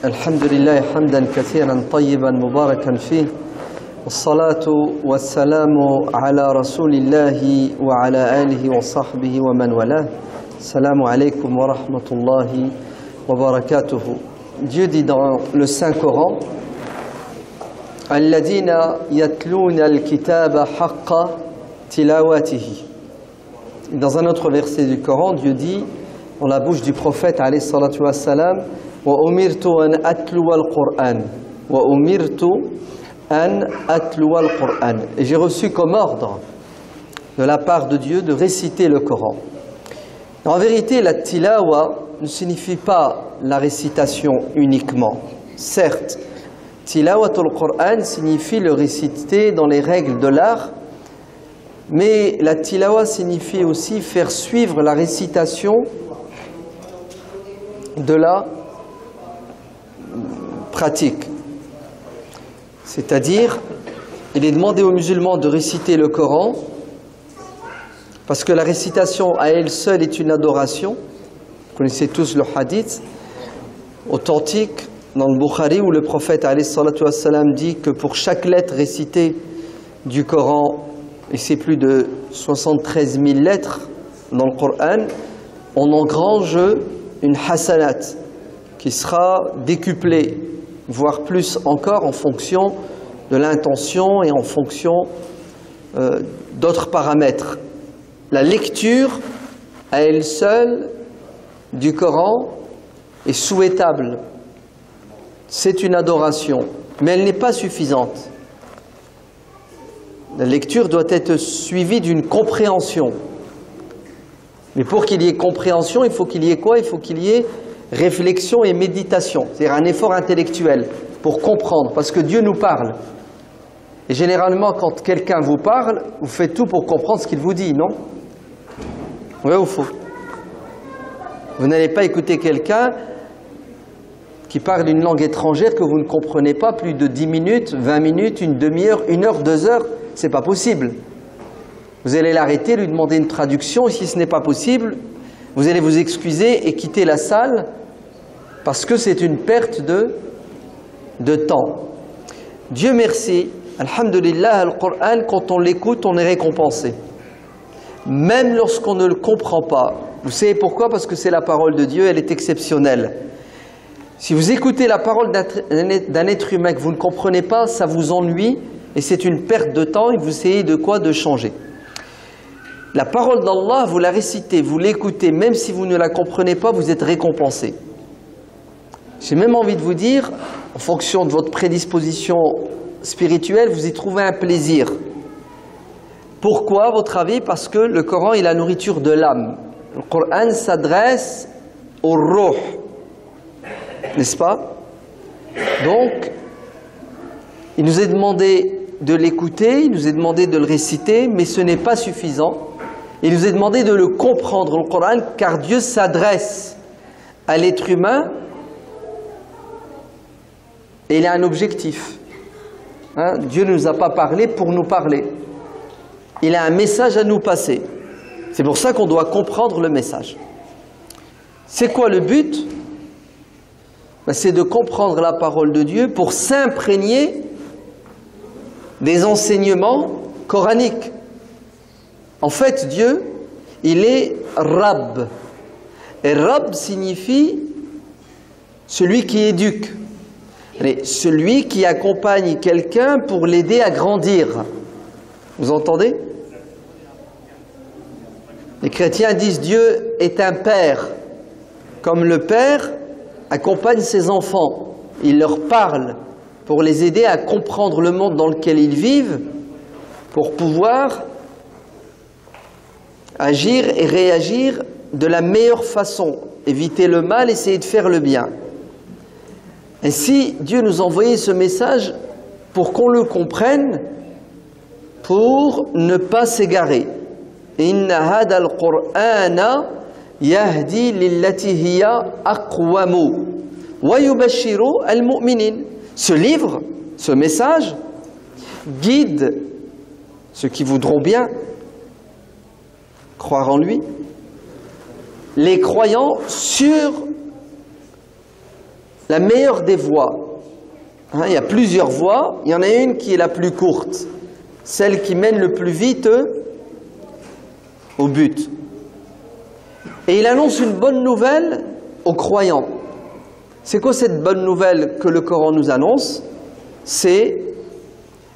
الحمد لله حمدا كثيرا طيبا مباركا فيه والصلاة والسلام على رسول الله وعلى آله وصحبه ومن والاه. Salam alaykum wa rahmatullahi wa barakatuhu. Dieu dit dans le Saint-Coran: Alladina yatluna al-kitaba haqqa tilawatihi. Dans un autre verset du Coran, Dieu dit dans la bouche du prophète alayhi salatu wassalam: Wa umirtu an atluwa al-Qur'an. Wa umirtu an atluwa al-Qur'an. Et j'ai reçu comme ordre de la part de Dieu de réciter le Coran. En vérité, la tilawa ne signifie pas la récitation uniquement. Certes, tilawatul Qur'an signifie le réciter dans les règles de l'art, mais la tilawa signifie aussi faire suivre la récitation de la pratique. C'est-à-dire, il est demandé aux musulmans de réciter le Coran parce que la récitation à elle seule est une adoration. Vous connaissez tous le hadith authentique dans le Bukhari où le prophète alayhi salatu wassalam dit que pour chaque lettre récitée du Coran, et c'est plus de 73 000 lettres dans le Coran, on engrange une hasanat qui sera décuplée, voire plus encore en fonction de l'intention et en fonction d'autres paramètres. La lecture à elle seule du Coran est souhaitable. C'est une adoration, mais elle n'est pas suffisante. La lecture doit être suivie d'une compréhension. Mais pour qu'il y ait compréhension, il faut qu'il y ait quoi? Il faut qu'il y ait réflexion et méditation, c'est-à-dire un effort intellectuel pour comprendre, parce que Dieu nous parle. Et généralement, quand quelqu'un vous parle, vous faites tout pour comprendre ce qu'il vous dit, non? Vrai ou faux? Vous n'allez pas écouter quelqu'un qui parle une langue étrangère que vous ne comprenez pas plus de 10 minutes, 20 minutes, une demi-heure, 1 heure, 2 heures, c'est pas possible. Vous allez l'arrêter, lui demander une traduction, et si ce n'est pas possible, vous allez vous excuser et quitter la salle parce que c'est une perte de temps. Dieu merci, alhamdulillah, le Coran, quand on l'écoute, on est récompensé. Même lorsqu'on ne le comprend pas. Vous savez pourquoi? Parce que c'est la parole de Dieu, elle est exceptionnelle. Si vous écoutez la parole d'un être humain que vous ne comprenez pas, ça vous ennuie et c'est une perte de temps et vous essayez de quoi? De changer. La parole d'Allah, vous la récitez, vous l'écoutez, même si vous ne la comprenez pas, vous êtes récompensé. J'ai même envie de vous dire, en fonction de votre prédisposition spirituelle, vous y trouvez un plaisir. Pourquoi, à votre avis? Parce que le Coran est la nourriture de l'âme. Le Coran s'adresse au ruh, n'est-ce pas? Donc, il nous est demandé de l'écouter, il nous est demandé de le réciter, mais ce n'est pas suffisant. Il nous est demandé de le comprendre, le Coran, car Dieu s'adresse à l'être humain et il a un objectif. Dieu ne nous a pas parlé pour nous parler. Il a un message à nous passer. C'est pour ça qu'on doit comprendre le message. C'est quoi le but? C'est de comprendre la parole de Dieu pour s'imprégner des enseignements coraniques. En fait, Dieu, il est Rabb. Et Rabb signifie celui qui éduque. Celui qui accompagne quelqu'un pour l'aider à grandir. Vous entendez? Les chrétiens disent Dieu est un père. Comme le père accompagne ses enfants. Il leur parle pour les aider à comprendre le monde dans lequel ils vivent, pour pouvoir agir et réagir de la meilleure façon, éviter le mal, essayer de faire le bien. Ainsi, Dieu nous a envoyé ce message pour qu'on le comprenne, pour ne pas s'égarer. Inna hadal Qur'ana yahdi lillati hiya aqwamu wa yubashiru al-mu'minin. Ce livre, ce message, guide ceux qui voudront bien croire en lui, les croyants sur la meilleure des voies. Hein, il y a plusieurs voies, il y en a une qui est la plus courte, celle qui mène le plus vite au but. Et il annonce une bonne nouvelle aux croyants. C'est quoi cette bonne nouvelle que le Coran nous annonce? C'est: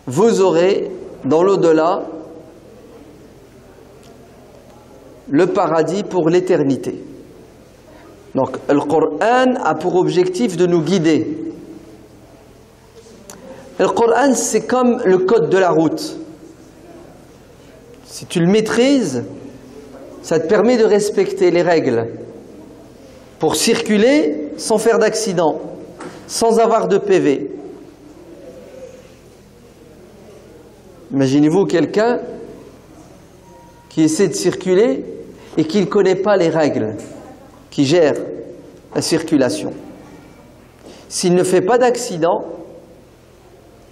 vous aurez dans l'au-delà le paradis pour l'éternité. Donc le Coran a pour objectif de nous guider. Le Coran, c'est comme le code de la route. Si tu le maîtrises, ça te permet de respecter les règles pour circuler sans faire d'accident, sans avoir de PV. Imaginez-vous quelqu'un qui essaie de circuler et qui ne connaît pas les règles qui gèrent la circulation. S'il ne fait pas d'accident,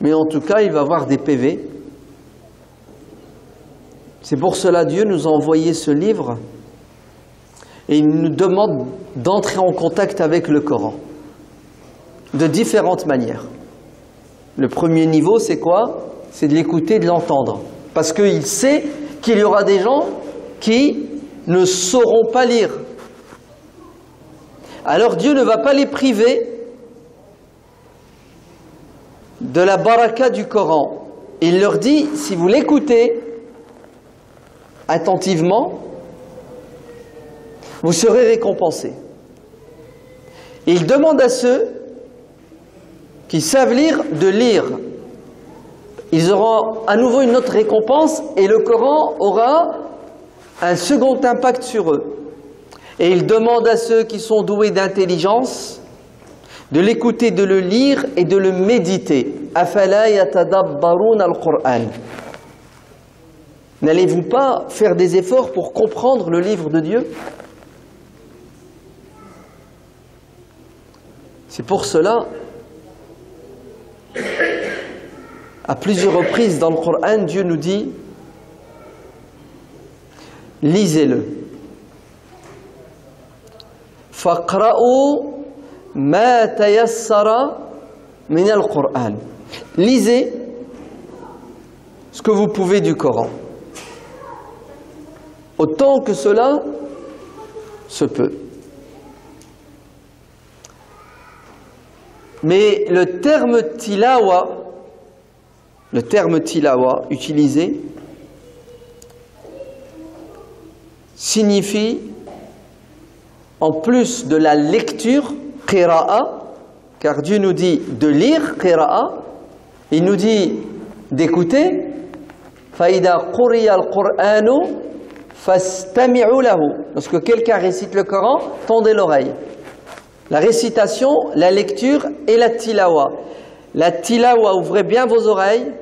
mais en tout cas il va avoir des PV. C'est pour cela Dieu nous a envoyé ce livre et il nous demande d'entrer en contact avec le Coran de différentes manières. Le premier niveau, c'est quoi? C'est de l'écouter, de l'entendre. Parce qu'il sait qu'il y aura des gens qui ne sauront pas lire. Alors Dieu ne va pas les priver de la baraka du Coran. Il leur dit, si vous l'écoutez attentivement, vous serez récompensés. Il demande à ceux qui savent lire de lire. Ils auront à nouveau une autre récompense et le Coran aura un second impact sur eux. Et il demande à ceux qui sont doués d'intelligence de l'écouter, de le lire et de le méditer. Afala yatadabbaruna al-Qur'an. N'allez-vous pas faire des efforts pour comprendre le livre de Dieu? C'est pour cela, à plusieurs reprises dans le Coran, Dieu nous dit: lisez-le. Faqra'u ma tayassara min al-Qur'an. Lisez ce que vous pouvez du Coran, autant que cela se peut. Mais le terme tilawa utilisé signifie, en plus de la lecture, qira'a, car Dieu nous dit de lire, qira'a, il nous dit d'écouter, فَإِذَا قُرِيَ الْقُرْآنُ فَاسْتَمِعُوا لَهُ. Lorsque quelqu'un récite le Coran, tendez l'oreille. La récitation, la lecture et la tilawa. La tilawa, ouvrez bien vos oreilles,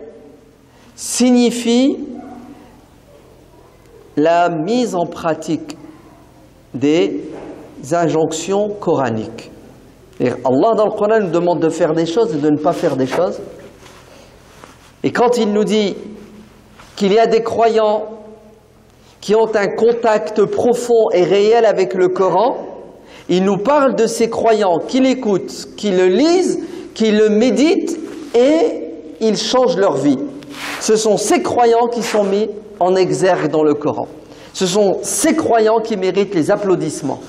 signifie la mise en pratique des injonctions coraniques. Et Allah dans le Coran nous demande de faire des choses et de ne pas faire des choses. Et quand il nous dit qu'il y a des croyants qui ont un contact profond et réel avec le Coran, il nous parle de ces croyants qui l'écoutent, qui le lisent, qui le méditent et ils changent leur vie. Ce sont ces croyants qui sont mis en exergue dans le Coran. Ce sont ces croyants qui méritent les applaudissements,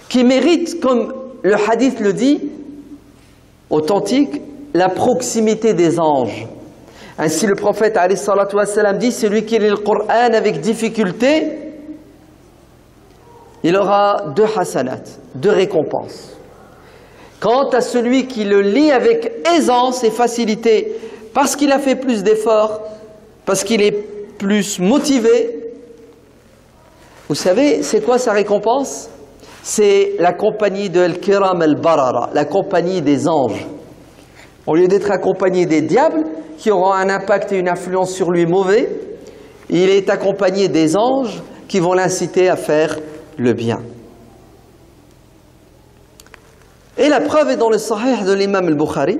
qui méritent, comme le hadith le dit, authentique, la proximité des anges. Ainsi le prophète alayhi salatu wassalam dit: celui qui lit le Coran avec difficulté, il aura 2 hasanat, 2 récompenses. Quant à celui qui le lit avec aisance et facilité, parce qu'il a fait plus d'efforts, parce qu'il est plus motivé, vous savez, c'est quoi sa récompense? C'est la compagnie de Al-Kiram Al-Barara, la compagnie des anges. Au lieu d'être accompagné des diables, qui auront un impact et une influence sur lui mauvais, il est accompagné des anges qui vont l'inciter à faire le bien. Et la preuve est dans le Sahih de l'imam al-Bukhari,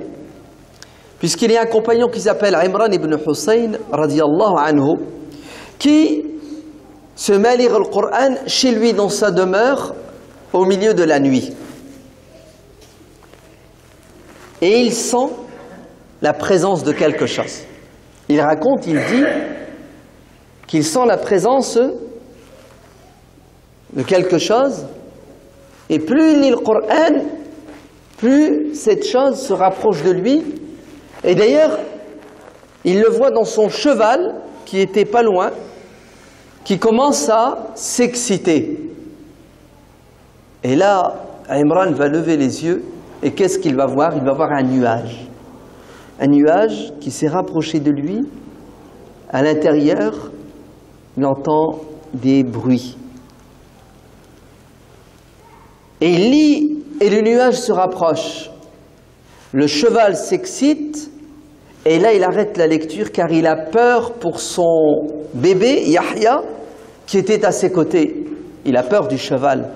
puisqu'il y a un compagnon qui s'appelle Imran ibn Hussein, radiyallahu anhu, qui se met à lire le Coran chez lui dans sa demeure au milieu de la nuit. et il sent la présence de quelque chose. Il raconte, il dit qu'il sent la présence de quelque chose, et plus il lit le Coran, plus cette chose se rapproche de lui. Et d'ailleurs, il le voit dans son cheval, qui était pas loin, qui commence à s'exciter. Et là, Imran va lever les yeux, et qu'est-ce qu'il va voir? Il va voir un nuage. Un nuage qui s'est rapproché de lui. À l'intérieur, il entend des bruits. Et il lit, et le nuage se rapproche. Le cheval s'excite, et là il arrête la lecture car il a peur pour son bébé, Yahya, qui était à ses côtés. Il a peur du cheval,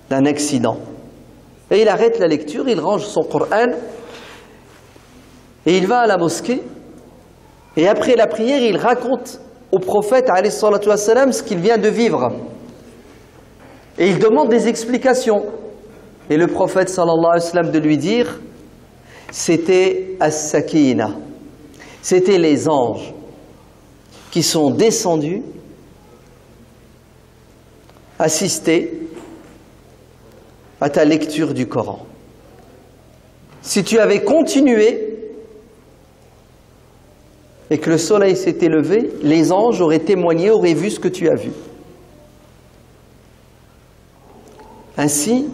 d'un accident. Et il arrête la lecture, il range son Coran, et il va à la mosquée. Et après la prière, il raconte au prophète, alayhi salatu wassalam, ce qu'il vient de vivre. Et il demande des explications. Et le prophète, sallallahu alayhi wa sallam, de lui dire, c'était as-sakina. C'était les anges qui sont descendus assister à ta lecture du Coran. Si tu avais continué et que le soleil s'était levé, les anges auraient témoigné, auraient vu ce que tu as vu. Ainsi,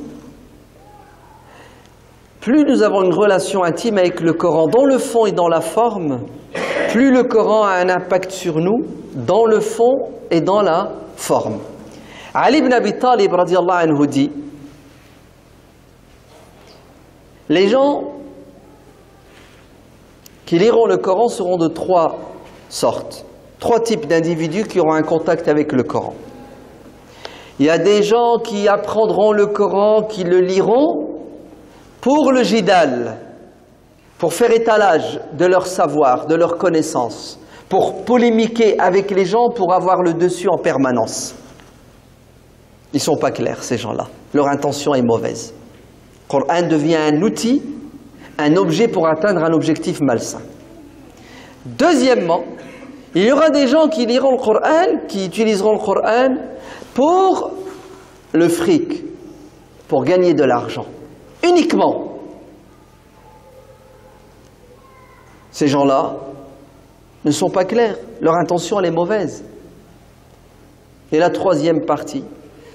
plus nous avons une relation intime avec le Coran dans le fond et dans la forme, plus le Coran a un impact sur nous dans le fond et dans la forme. Ali ibn Abi Talib radiyallahu anhu dit, les gens qui liront le Coran seront de trois sortes, trois types d'individus qui auront un contact avec le Coran. Il y a des gens qui apprendront le Coran, qui le liront pour le jidal, pour faire étalage de leur savoir, de leur connaissance, pour polémiquer avec les gens, pour avoir le dessus en permanence. Ils ne sont pas clairs, ces gens-là. Leur intention est mauvaise. Le Coran devient un outil, un objet pour atteindre un objectif malsain. Deuxièmement, il y aura des gens qui liront le Coran, qui utiliseront le Coran pour le fric, pour gagner de l'argent. Uniquement. Ces gens-là ne sont pas clairs. Leur intention, elle est mauvaise. Et la troisième partie,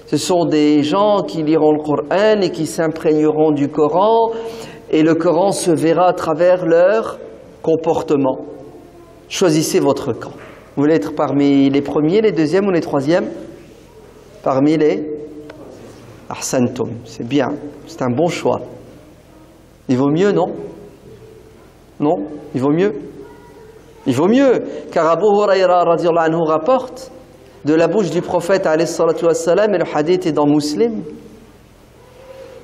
ce sont des gens qui liront le Coran et qui s'imprégneront du Coran, et le Coran se verra à travers leur comportement. Choisissez votre camp. Vous voulez être parmi les premiers, les deuxièmes ou les troisièmes? Parmi les Ahsantum, c'est bien, c'est un bon choix. Il vaut mieux, non? Non? Il vaut mieux? Il vaut mieux, car Abu Hurayra radiyallahu anhu rapporte de la bouche du prophète alayhi salatu wassalam, et le hadith est dans Muslim,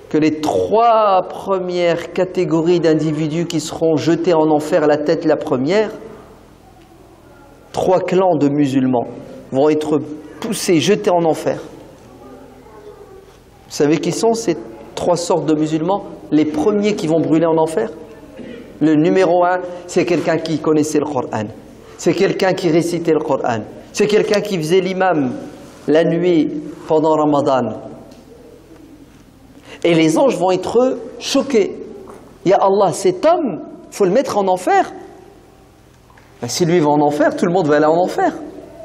que les trois premières catégories d'individus qui seront jetés en enfer, la tête la première, trois clans de musulmans vont être poussés, jetés en enfer. Vous savez qui sont ces trois sortes de musulmans? Les premiers qui vont brûler en enfer? Le numéro 1, c'est quelqu'un qui connaissait le Coran. C'est quelqu'un qui récitait le Coran. C'est quelqu'un qui faisait l'imam la nuit pendant Ramadan. Et les anges vont être choqués. Ya Allah, cet homme, il faut le mettre en enfer. Ben, si lui va en enfer, tout le monde va aller en enfer.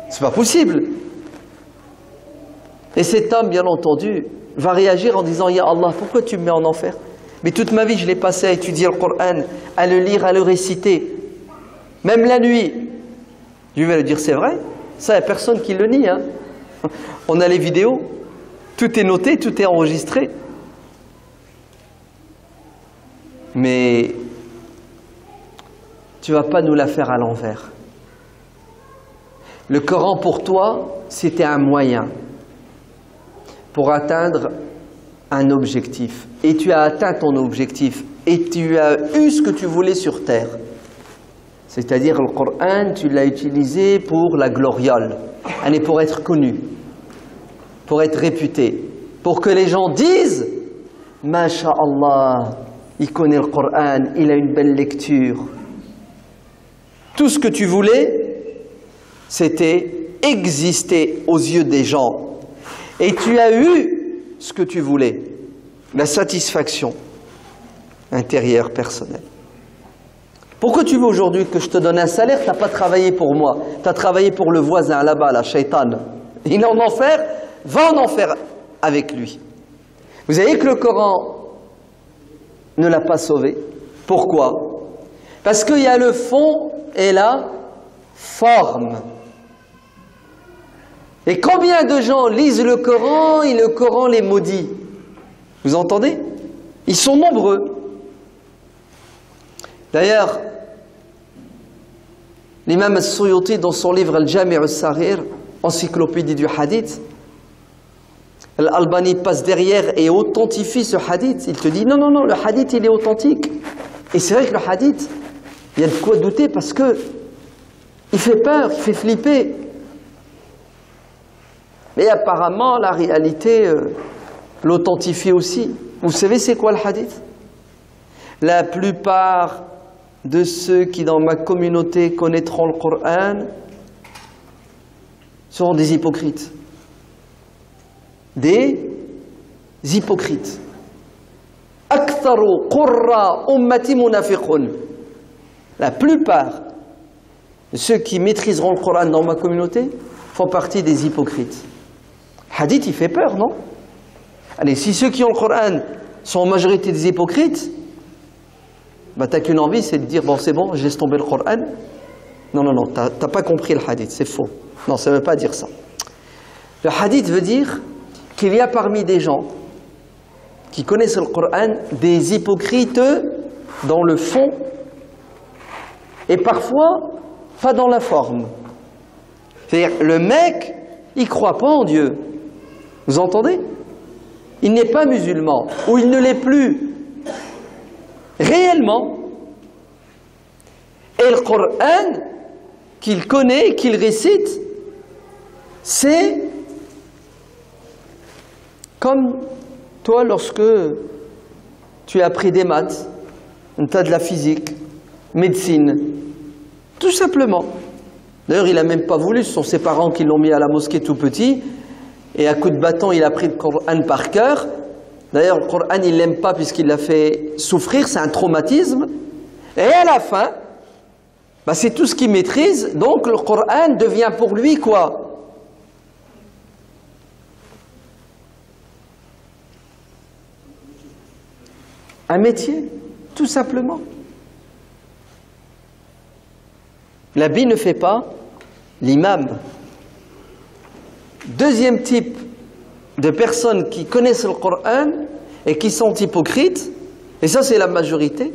C'est pas possible. Et cet homme, bien entendu, va réagir en disant, Ya Allah, pourquoi tu me mets en enfer? Mais toute ma vie, je l'ai passé à étudier le Coran, à le lire, à le réciter. Même la nuit. Dieu va lui dire, c'est vrai? Ça, il n'y a personne qui le nie. Hein. On a les vidéos. Tout est noté, tout est enregistré. Mais tu ne vas pas nous la faire à l'envers. Le Coran, pour toi, c'était un moyen pour atteindre un objectif. Et tu as atteint ton objectif. Et tu as eu ce que tu voulais sur terre. C'est-à-dire le Coran, tu l'as utilisé pour la gloriole. Et pour être connu. Pour être réputé. Pour que les gens disent « Masha'Allah, il connaît le Coran, il a une belle lecture. Tout ce que tu voulais, c'était exister aux yeux des gens. Et tu as eu ce que tu voulais, la satisfaction intérieure, personnelle. Pourquoi tu veux aujourd'hui que je te donne un salaire? Tu n'as pas travaillé pour moi, tu as travaillé pour le voisin là-bas, la shaitan. Il est en enfer, va en enfer avec lui. Vous savez que le Coran ne l'a pas sauvé. Pourquoi? Parce qu'il y a le fond et la forme. Et combien de gens lisent le Coran et le Coran les maudit? Vous entendez? Ils sont nombreux. D'ailleurs, l'imam al-Suyuti, dans son livre Al-Jami' al-Saghir, encyclopédie du hadith, Al-Albani passe derrière et authentifie ce hadith. Il te dit non, non, non, le hadith il est authentique. Et c'est vrai que le hadith, il y a de quoi douter parce que il fait peur, il fait flipper. Mais apparemment, la réalité l'authentifie aussi. Vous savez c'est quoi le hadith? La plupart de ceux qui dans ma communauté connaîtront le Coran seront des hypocrites. Des hypocrites. Aktharu qurra ummati munafiqun. La plupart de ceux qui maîtriseront le Coran dans ma communauté font partie des hypocrites. Hadith, il fait peur, non? Allez, si ceux qui ont le Coran sont en majorité des hypocrites, bah t'as qu'une envie, c'est de dire bon c'est bon, je laisse tomber le Coran. Non, non, non, t'as pas compris le hadith, c'est faux. Non, ça ne veut pas dire ça. Le hadith veut dire qu'il y a parmi des gens qui connaissent le Coran des hypocrites dans le fond et parfois pas dans la forme. C'est-à-dire le mec, il croit pas en Dieu. Vous entendez? Il n'est pas musulman ou il ne l'est plus réellement. Et le Coran qu'il connaît, qu'il récite, c'est comme toi lorsque tu as appris des maths, tu as de la physique, médecine, tout simplement. D'ailleurs, il n'a même pas voulu, ce sont ses parents qui l'ont mis à la mosquée tout petit, et à coup de bâton, il a pris le Coran par cœur. D'ailleurs, le Coran, il ne l'aime pas puisqu'il l'a fait souffrir, c'est un traumatisme. Et à la fin, bah, c'est tout ce qu'il maîtrise, donc le Coran devient pour lui quoi? Un métier, tout simplement. L'habit ne fait pas l'imam. Deuxième type de personnes qui connaissent le Coran et qui sont hypocrites, et ça c'est la majorité,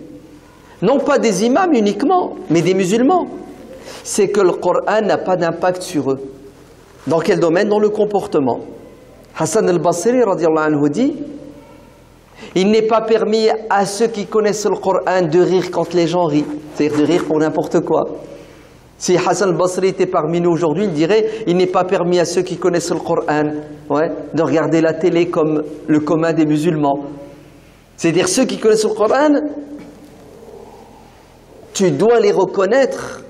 non pas des imams uniquement, mais des musulmans, c'est que le Coran n'a pas d'impact sur eux. Dans quel domaine? Dans le comportement. Hassan al-Basri, radiyallahu anhu, dit: il n'est pas permis à ceux qui connaissent le Coran de rire quand les gens rient, c'est-à-dire de rire pour n'importe quoi. Si Hassan al-Basri était parmi nous aujourd'hui, il dirait: il n'est pas permis à ceux qui connaissent le Coran de regarder la télé comme le commun des musulmans. C'est-à-dire ceux qui connaissent le Coran, tu dois les reconnaître,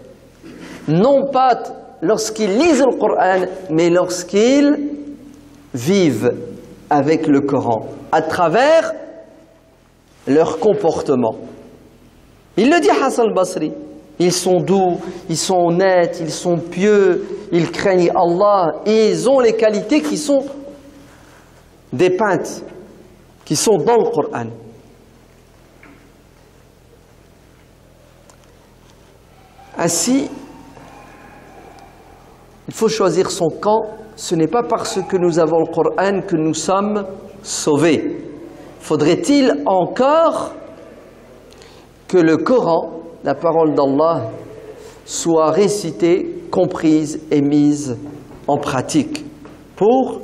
non pas lorsqu'ils lisent le Coran, mais lorsqu'ils vivent avec le Coran, à travers leur comportement. Il le dit Hassan al-Basri. Ils sont doux, ils sont honnêtes, ils sont pieux, ils craignent Allah et ils ont les qualités qui sont dépeintes, qui sont dans le Coran. Ainsi, il faut choisir son camp. Ce n'est pas parce que nous avons le Coran que nous sommes sauvés. Faudrait-il encore que le Coran, la parole d'Allah, soit récitée, comprise et mise en pratique pour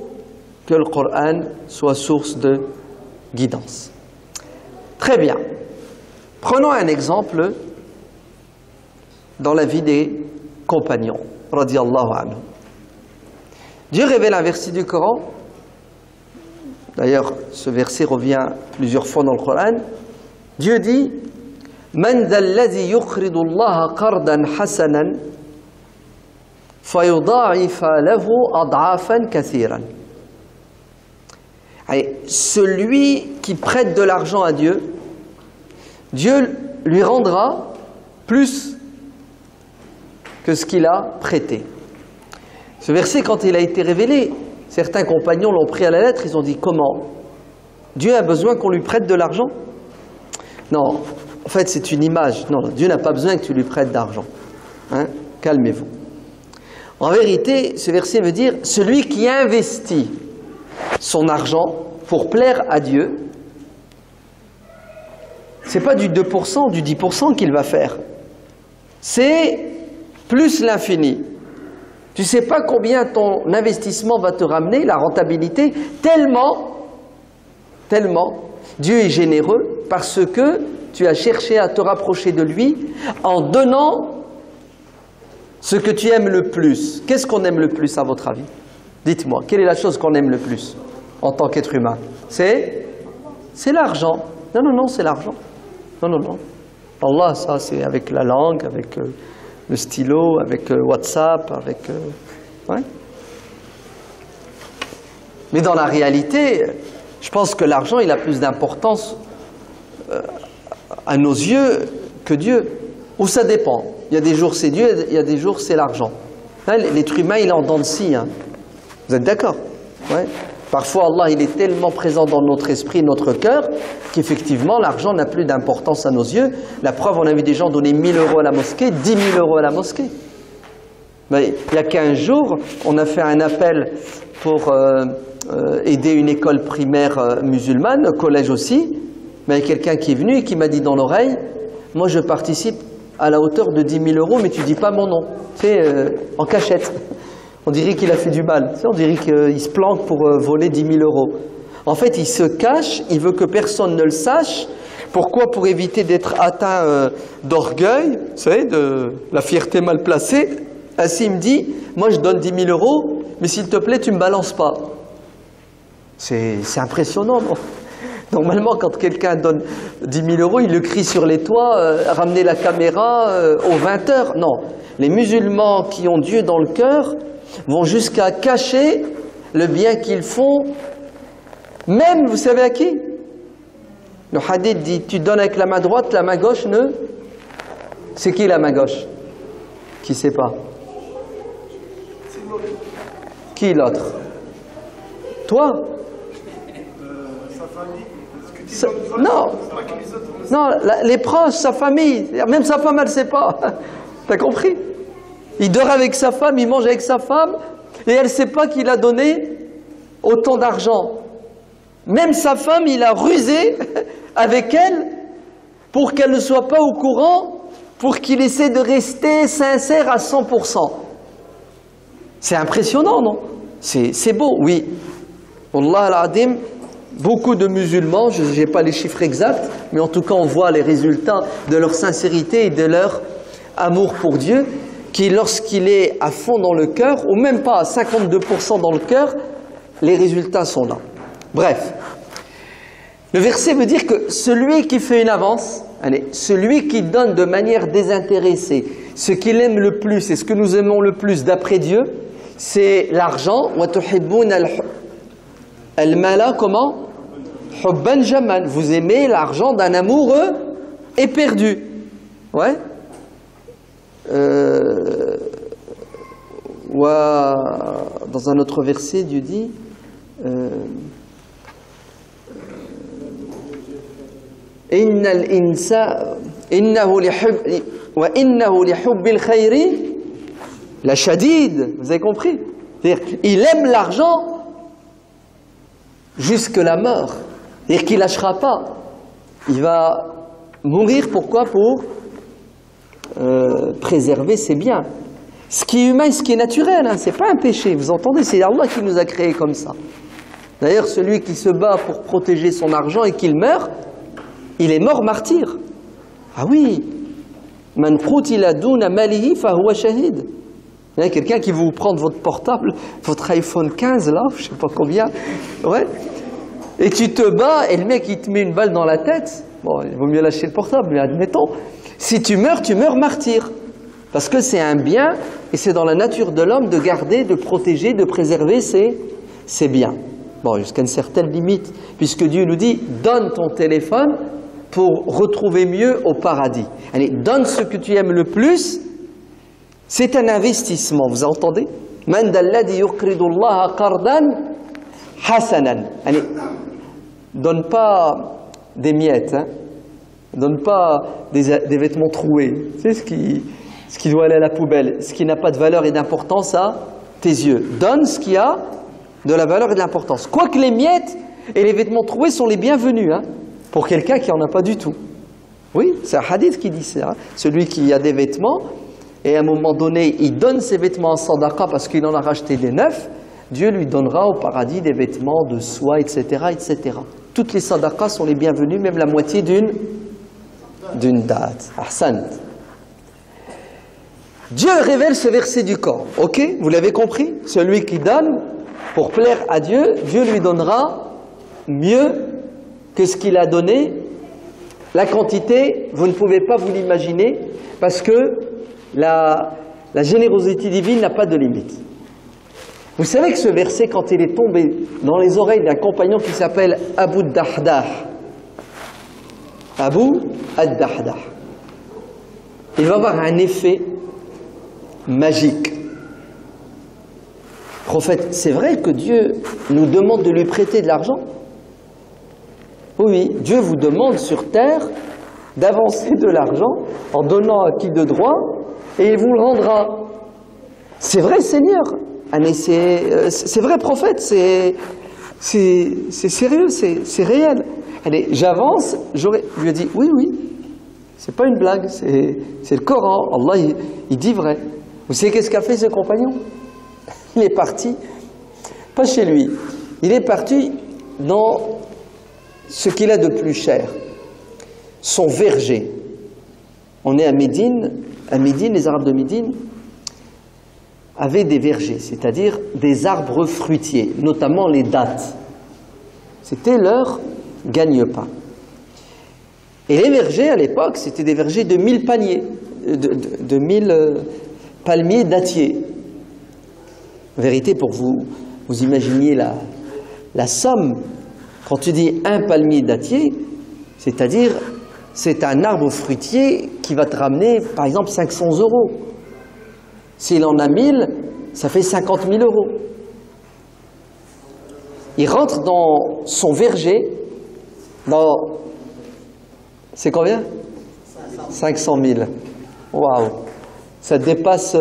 que le Coran soit source de guidance. Très bien. Prenons un exemple dans la vie des compagnons, radiyallahu anhu. Dieu révèle un verset du Coran. D'ailleurs, ce verset revient plusieurs fois dans le Coran. Dieu dit Man dhalladhi yukhridu Allah qardan hasanan fayudha'ifa lahu ad'afan kathiran. Celui qui prête de l'argent à Dieu, Dieu lui rendra plus que ce qu'il a prêté. Ce verset, quand il a été révélé, certains compagnons l'ont pris à la lettre, ils ont dit comment? Dieu a besoin qu'on lui prête de l'argent? Non, en fait c'est une image. Non, Dieu n'a pas besoin que tu lui prêtes d'argent. Hein? Calmez-vous. En vérité, ce verset veut dire celui qui investit son argent pour plaire à Dieu, c'est pas du 2%, du 10% qu'il va faire. C'est plus l'infini. Tu sais pas combien ton investissement va te ramener, la rentabilité, tellement Dieu est généreux parce que tu as cherché à te rapprocher de lui en donnant ce que tu aimes le plus. Qu'est-ce qu'on aime le plus à votre avis? Dites-moi, quelle est la chose qu'on aime le plus en tant qu'être humain? C'est l'argent. Non, c'est l'argent. Non. Allah, ça c'est avec la langue, avec le stylo, avec WhatsApp, avec... ouais. Mais dans la réalité, je pense que l'argent, il a plus d'importance à nos yeux que Dieu. Ou ça dépend. Il y a des jours c'est Dieu, il y a des jours c'est l'argent. L'être humain, il est en dents de scie. Hein. Vous êtes d'accord? Ouais. Parfois, Allah, il est tellement présent dans notre esprit, notre cœur, qu'effectivement, l'argent n'a plus d'importance à nos yeux. La preuve, on a vu des gens donner 1000 € à la mosquée, 10 000 € à la mosquée. Mais, il y a 15 jours, on a fait un appel pour aider une école primaire musulmane, collège aussi. Mais il y a quelqu'un qui est venu et qui m'a dit dans l'oreille, moi je participe à la hauteur de 10 000 € mais tu dis pas mon nom, tu sais, en cachette. On dirait qu'il a fait du mal, tu sais, on dirait qu'il se planque pour voler 10 000 €. En fait, il se cache, il veut que personne ne le sache. Pourquoi? Pour éviter d'être atteint d'orgueil, vous savez, de la fierté mal placée. Ainsi, il me dit, moi je donne 10 000 €, mais s'il te plaît, tu me balances pas. C'est impressionnant, non? Normalement, quand quelqu'un donne 10 000 €, il le crie sur les toits, ramenez la caméra aux 20 h. Non, les musulmans qui ont Dieu dans le cœur vont jusqu'à cacher le bien qu'ils font, même, vous savez à qui? Le hadith dit, tu donnes avec la main droite, la main gauche ne... C'est qui la main gauche? Qui sait pas? Qui l'autre? Toi? Non, les proches, sa famille, même sa femme, elle ne sait pas. T'as compris? Il dort avec sa femme, il mange avec sa femme, et elle ne sait pas qu'il a donné autant d'argent. Même sa femme, il a rusé avec elle pour qu'elle ne soit pas au courant, pour qu'il essaie de rester sincère à 100%. C'est impressionnant, non? C'est beau, oui. Wallah al-Adim. Beaucoup de musulmans, je n'ai pas les chiffres exacts, mais en tout cas on voit les résultats de leur sincérité et de leur amour pour Dieu, qui lorsqu'il est à fond dans le cœur, ou même pas à 52% dans le cœur, les résultats sont là. Bref, le verset veut dire que celui qui fait une avance, allez, celui qui donne de manière désintéressée, ce qu'il aime le plus et ce que nous aimons le plus d'après Dieu, c'est l'argent. Al-mala, comment? Hubban jaman. Vous aimez l'argent d'un amoureux éperdu. Ouais. Dans un autre verset, Dieu dit Innal insa innahu li hubbil khayri la shadid. Vous avez compris? C'est-à-dire, il aime l'argent jusque la mort. C'est-à-dire qu'il ne lâchera pas. Il va mourir, pourquoi? Pour préserver ses biens. Ce qui est humain et ce qui est naturel, hein, ce n'est pas un péché. Vous entendez? C'est Allah qui nous a créés comme ça. D'ailleurs, celui qui se bat pour protéger son argent et qu'il meurt, il est mort martyr. Ah oui. Man qutila duna malihi fa huwa shahid. Il y a quelqu'un qui veut vous prendre votre portable, votre iPhone 15 là, je sais pas combien, ouais. Et tu te bats et le mec il te met une balle dans la tête, Bon, il vaut mieux lâcher le portable, mais admettons. Si tu meurs martyr. Parce que c'est un bien, et c'est dans la nature de l'homme de garder, de protéger, de préserver ses biens. Bon, jusqu'à une certaine limite, puisque Dieu nous dit, donne ton téléphone pour retrouver mieux au paradis. Allez, donne ce que tu aimes le plus, c'est un investissement, vous entendez? Man dalladhi yuqridu Allaha qardan hasanan. Allez, donne pas des miettes, hein. Donne pas des vêtements troués. C'est ce qui doit aller à la poubelle, ce qui n'a pas de valeur et d'importance à tes yeux. Donne ce qui a de la valeur et de l'importance. Quoique les miettes et les vêtements troués sont les bienvenus, hein, pour quelqu'un qui n'en a pas du tout. Oui, c'est un hadith qui dit ça. Hein. Celui qui a des vêtements, et à un moment donné, il donne ses vêtements en sadaqa parce qu'il en a racheté des neufs, Dieu lui donnera au paradis des vêtements de soie, etc., etc. Toutes les sadaqas sont les bienvenues, même la moitié d'une date. Ahsan. Dieu révèle ce verset du corps. Ok, vous l'avez compris? Celui qui donne pour plaire à Dieu, Dieu lui donnera mieux que ce qu'il a donné. La quantité, vous ne pouvez pas vous l'imaginer, parce que la générosité divine n'a pas de limite. Vous savez que ce verset, quand il est tombé dans les oreilles d'un compagnon qui s'appelle Abu Dahdah, Abu ad-Dahdah, il va avoir un effet magique. Prophète, c'est vrai que Dieu nous demande de lui prêter de l'argent? Oui, Dieu vous demande sur terre d'avancer de l'argent en donnant à qui de droit, et il vous le rendra. C'est vrai, Seigneur. C'est vrai, prophète, c'est sérieux, c'est réel. Allez, j'avance, lui ai dit, oui, c'est pas une blague, c'est le Coran, Allah il dit vrai. Vous savez qu'est-ce qu'a fait ce compagnon? Il est parti, pas chez lui, il est parti dans ce qu'il a de plus cher, son verger. On est à Médine, les Arabes de Médine avaient des vergers, c'est-à-dire des arbres fruitiers, notamment les dattes. C'était leur gagne-pain. Et les vergers à l'époque, c'était des vergers de 1000 paniers, de 1000 palmiers dattiers. En vérité, pour vous imaginiez la somme, quand tu dis un palmier dattier, c'est-à-dire c'est un arbre fruitier qui va te ramener par exemple 500 €. S'il en a 1000, ça fait 50 000 €. Il rentre dans son verger, c'est combien? 500 000. Waouh! Ça dépasse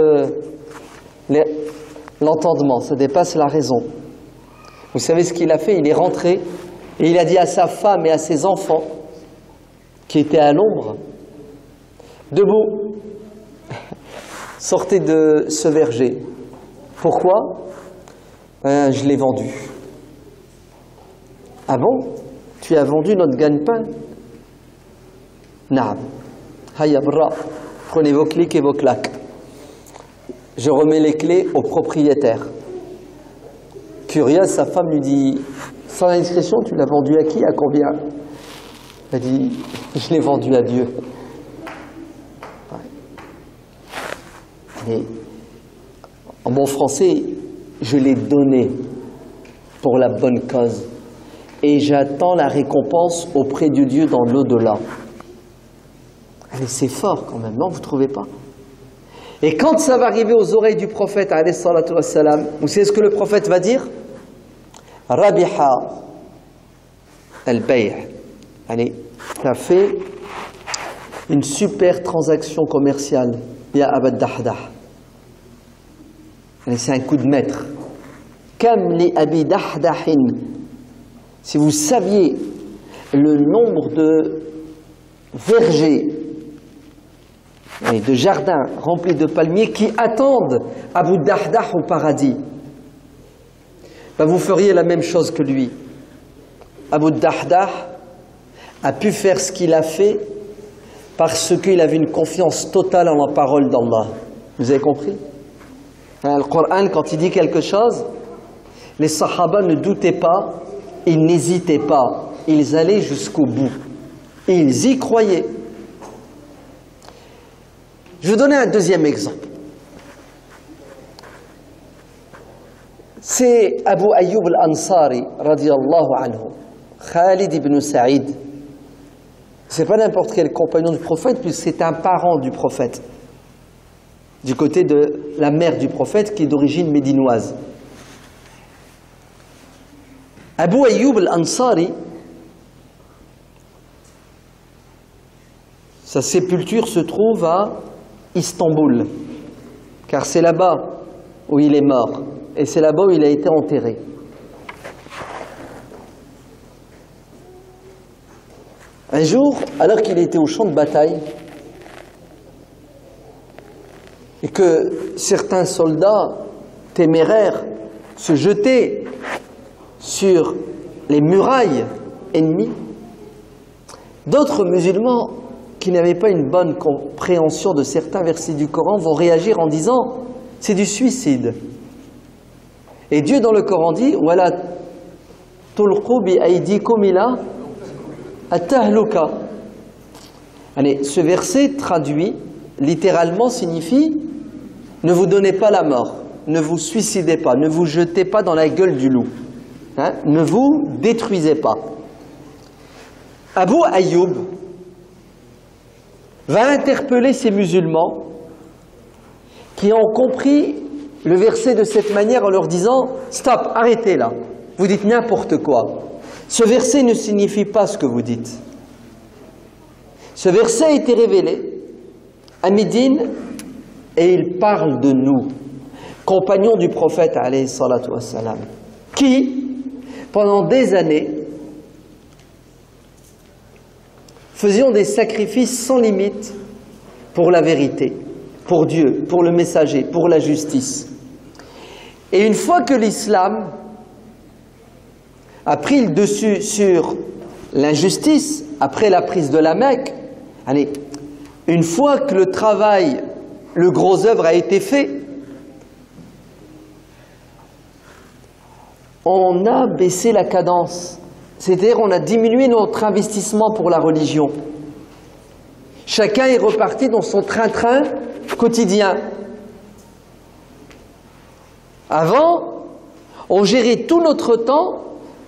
l'entendement, ça dépasse la raison. Vous savez ce qu'il a fait? Il est rentré et il a dit à sa femme et à ses enfants qui étaient à l'ombre, debout, sortez de ce verger. Pourquoi? Je l'ai vendu. Ah bon? Tu as vendu notre gagne-pain? Naam. Hayya bra. Prenez vos clics et vos claques. Je remets les clés au propriétaire. Curieuse, sa femme lui dit, sans indiscrétion, tu l'as vendu à qui? À combien? Elle a dit, je l'ai vendu à Dieu. Et en bon français, je l'ai donné pour la bonne cause. Et j'attends la récompense auprès de Dieu dans l'au-delà. Mais c'est fort quand même, non? Vous ne trouvez pas? Et quand ça va arriver aux oreilles du prophète, alayhi salatu wassalam, vous savez ce que le prophète va dire? Rabiha al-bay'. Allez, tu as fait une super transaction commerciale, ya Abu Dahdah. C'est un coup de maître. Kam li Abi Dahdahin. Si vous saviez le nombre de vergers et de jardins remplis de palmiers qui attendent Abu Dahdah au paradis, ben vous feriez la même chose que lui. Abu Dahdah a pu faire ce qu'il a fait parce qu'il avait une confiance totale en la parole d'Allah. Vous avez compris? Le Coran, quand il dit quelque chose, les Sahaba ne doutaient pas, ils n'hésitaient pas, ils allaient jusqu'au bout. Ils y croyaient. Je vais vous donner un deuxième exemple. C'est Abu Ayyub al-Ansari, radiyallahu anhu, Khalid ibn Saïd. Ce n'est pas n'importe quel compagnon du prophète, puisque c'est un parent du prophète, du côté de la mère du prophète, qui est d'origine médinoise. Abu Ayyub al-Ansari, sa sépulture se trouve à Istanbul, car c'est là-bas où il est mort, et c'est là-bas où il a été enterré. Un jour, alors qu'il était au champ de bataille, et que certains soldats téméraires se jetaient sur les murailles ennemies, d'autres musulmans qui n'avaient pas une bonne compréhension de certains versets du Coran vont réagir en disant « c'est du suicide ». Et Dieu dans le Coran dit « Wala tulqu bi aydikum ila at-tahluka ». Allez, ce verset traduit littéralement signifie « ne vous donnez pas la mort, ne vous suicidez pas, ne vous jetez pas dans la gueule du loup, hein, ne vous détruisez pas ». Abu Ayyub va interpeller ces musulmans qui ont compris le verset de cette manière en leur disant « Stop, arrêtez là, vous dites n'importe quoi. Ce verset ne signifie pas ce que vous dites. » Ce verset a été révélé à Médine et il parle de nous, compagnons du prophète alayhi salatu wassalam, qui, pendant des années, faisions des sacrifices sans limite pour la vérité, pour Dieu, pour le messager, pour la justice. Et une fois que l'islam a pris le dessus sur l'injustice, après la prise de la Mecque, allez, une fois que le travail, le gros œuvre a été fait, on a baissé la cadence. C'est-à-dire on a diminué notre investissement pour la religion. Chacun est reparti dans son train-train quotidien. Avant, on gérait tout notre temps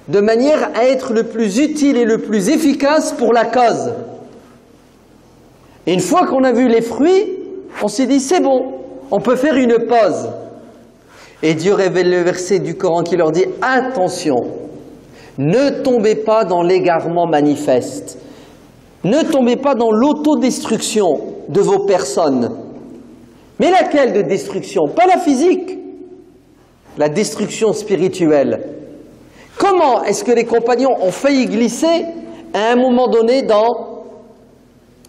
de manière à être le plus utile et le plus efficace pour la cause. Et une fois qu'on a vu les fruits, on s'est dit c'est bon, on peut faire une pause. Et Dieu révèle le verset du Coran qui leur dit attention, ne tombez pas dans l'égarement manifeste. Ne tombez pas dans l'autodestruction de vos personnes. Mais laquelle de destruction? Pas la physique, la destruction spirituelle. Comment est-ce que les compagnons ont failli glisser à un moment donné dans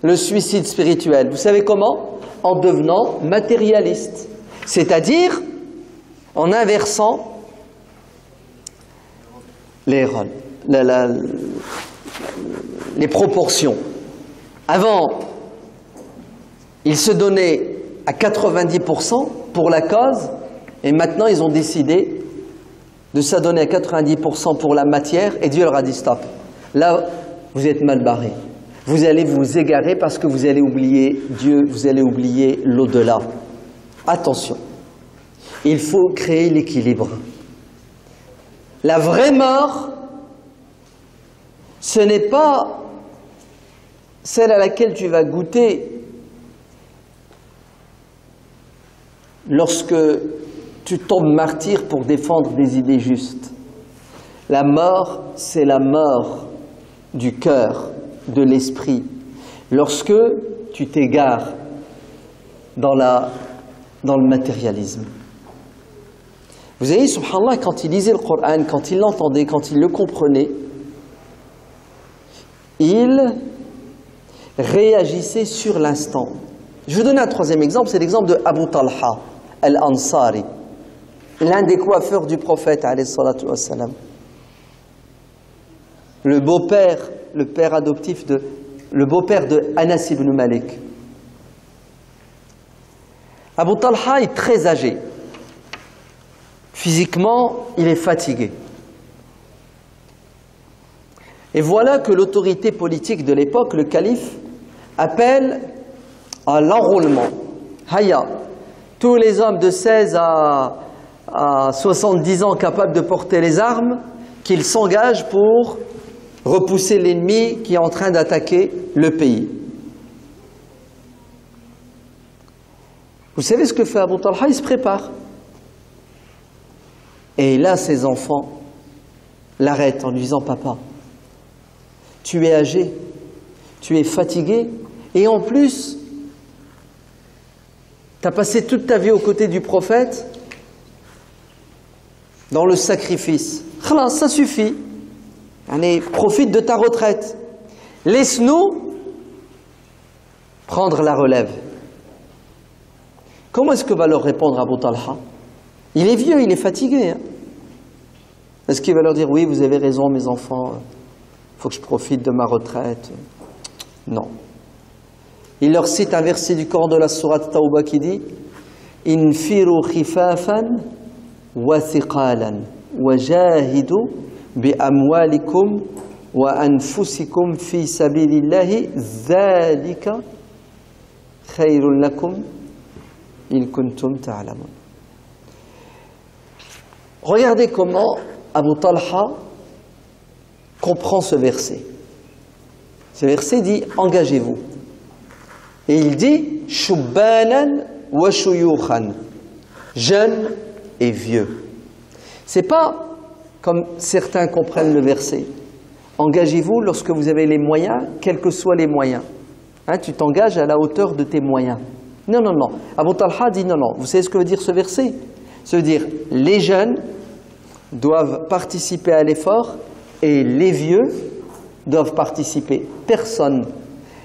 le suicide spirituel? Vous savez comment? En devenant matérialiste. C'est-à-dire en inversant les rôles, les proportions. Avant, ils se donnaient à 90% pour la cause, et maintenant ils ont décidé de s'adonner à 90% pour la matière, et Dieu leur a dit stop. Là, vous êtes mal barré. Vous allez vous égarer parce que vous allez oublier Dieu, vous allez oublier l'au-delà. Attention, il faut créer l'équilibre. La vraie mort, ce n'est pas celle à laquelle tu vas goûter lorsque tu tombes martyr pour défendre des idées justes. La mort, c'est la mort du cœur, de l'esprit. Lorsque tu t'égares dans le matérialisme. Vous voyez, subhanallah, quand il lisait le Coran, quand il l'entendait, quand il le comprenait, il réagissait sur l'instant. Je vais vous donner un troisième exemple, c'est l'exemple de Abu Talha al-Ansari, l'un des coiffeurs du prophète, alayhi salatu wassalam. Le beau-père, le père adoptif le beau-père de Anas ibn Malik. Abu Talha est très âgé. Physiquement, il est fatigué. Et voilà que l'autorité politique de l'époque, le calife, appelle à l'enrôlement. Hayya, tous les hommes de 16 à 70 ans capables de porter les armes, qu'ils s'engagent pour repousser l'ennemi qui est en train d'attaquer le pays. Vous savez ce que fait Abu Talha? Il se prépare. Et là, ses enfants l'arrêtent en lui disant « Papa, tu es âgé, tu es fatigué, et en plus, tu as passé toute ta vie aux côtés du prophète dans le sacrifice. Khalas, ça suffit. Allez, profite de ta retraite. Laisse-nous prendre la relève. » Comment est-ce que va leur répondre Abu Talha? Il est vieux, il est fatigué. Hein? Est-ce qu'il va leur dire « Oui, vous avez raison, mes enfants, il faut que je profite de ma retraite ?» Non. Il leur cite un verset du Coran de la sourate Tawbah qui dit « Infiru khifafan wa thiqalan wa jahidu bi amwalikum wa anfusikum fi sabilillahi dhalika khayrun lakum in kuntum ta'lamun » Regardez comment Abu Talha comprend ce verset. Ce verset dit « Engagez-vous ». Et il dit « Shubbanan wa shuyukhan » jeunes et vieux. C'est pas comme certains comprennent le verset. Engagez-vous lorsque vous avez les moyens, quels que soient les moyens. Hein, tu t'engages à la hauteur de tes moyens. Non, non, non. Abu Talha dit non, non. Vous savez ce que veut dire ce verset? Ça veut dire les jeunes doivent participer à l'effort et les vieux doivent participer. Personne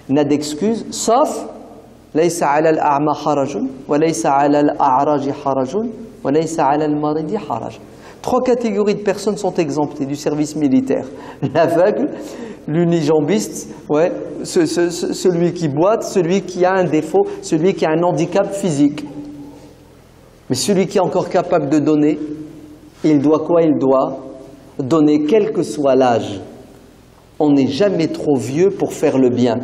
n'a d'excuse, sauf ليس على الأعمى حرج وليس على الأعرج حرج وليس على المريض حرج. Trois catégories de personnes sont exemptées du service militaire. L'aveugle, l'unijambiste, ouais, celui qui boite, celui qui a un défaut, celui qui a un handicap physique. Mais celui qui est encore capable de donner, il doit quoi? Il doit donner quel que soit l'âge. On n'est jamais trop vieux pour faire le bien,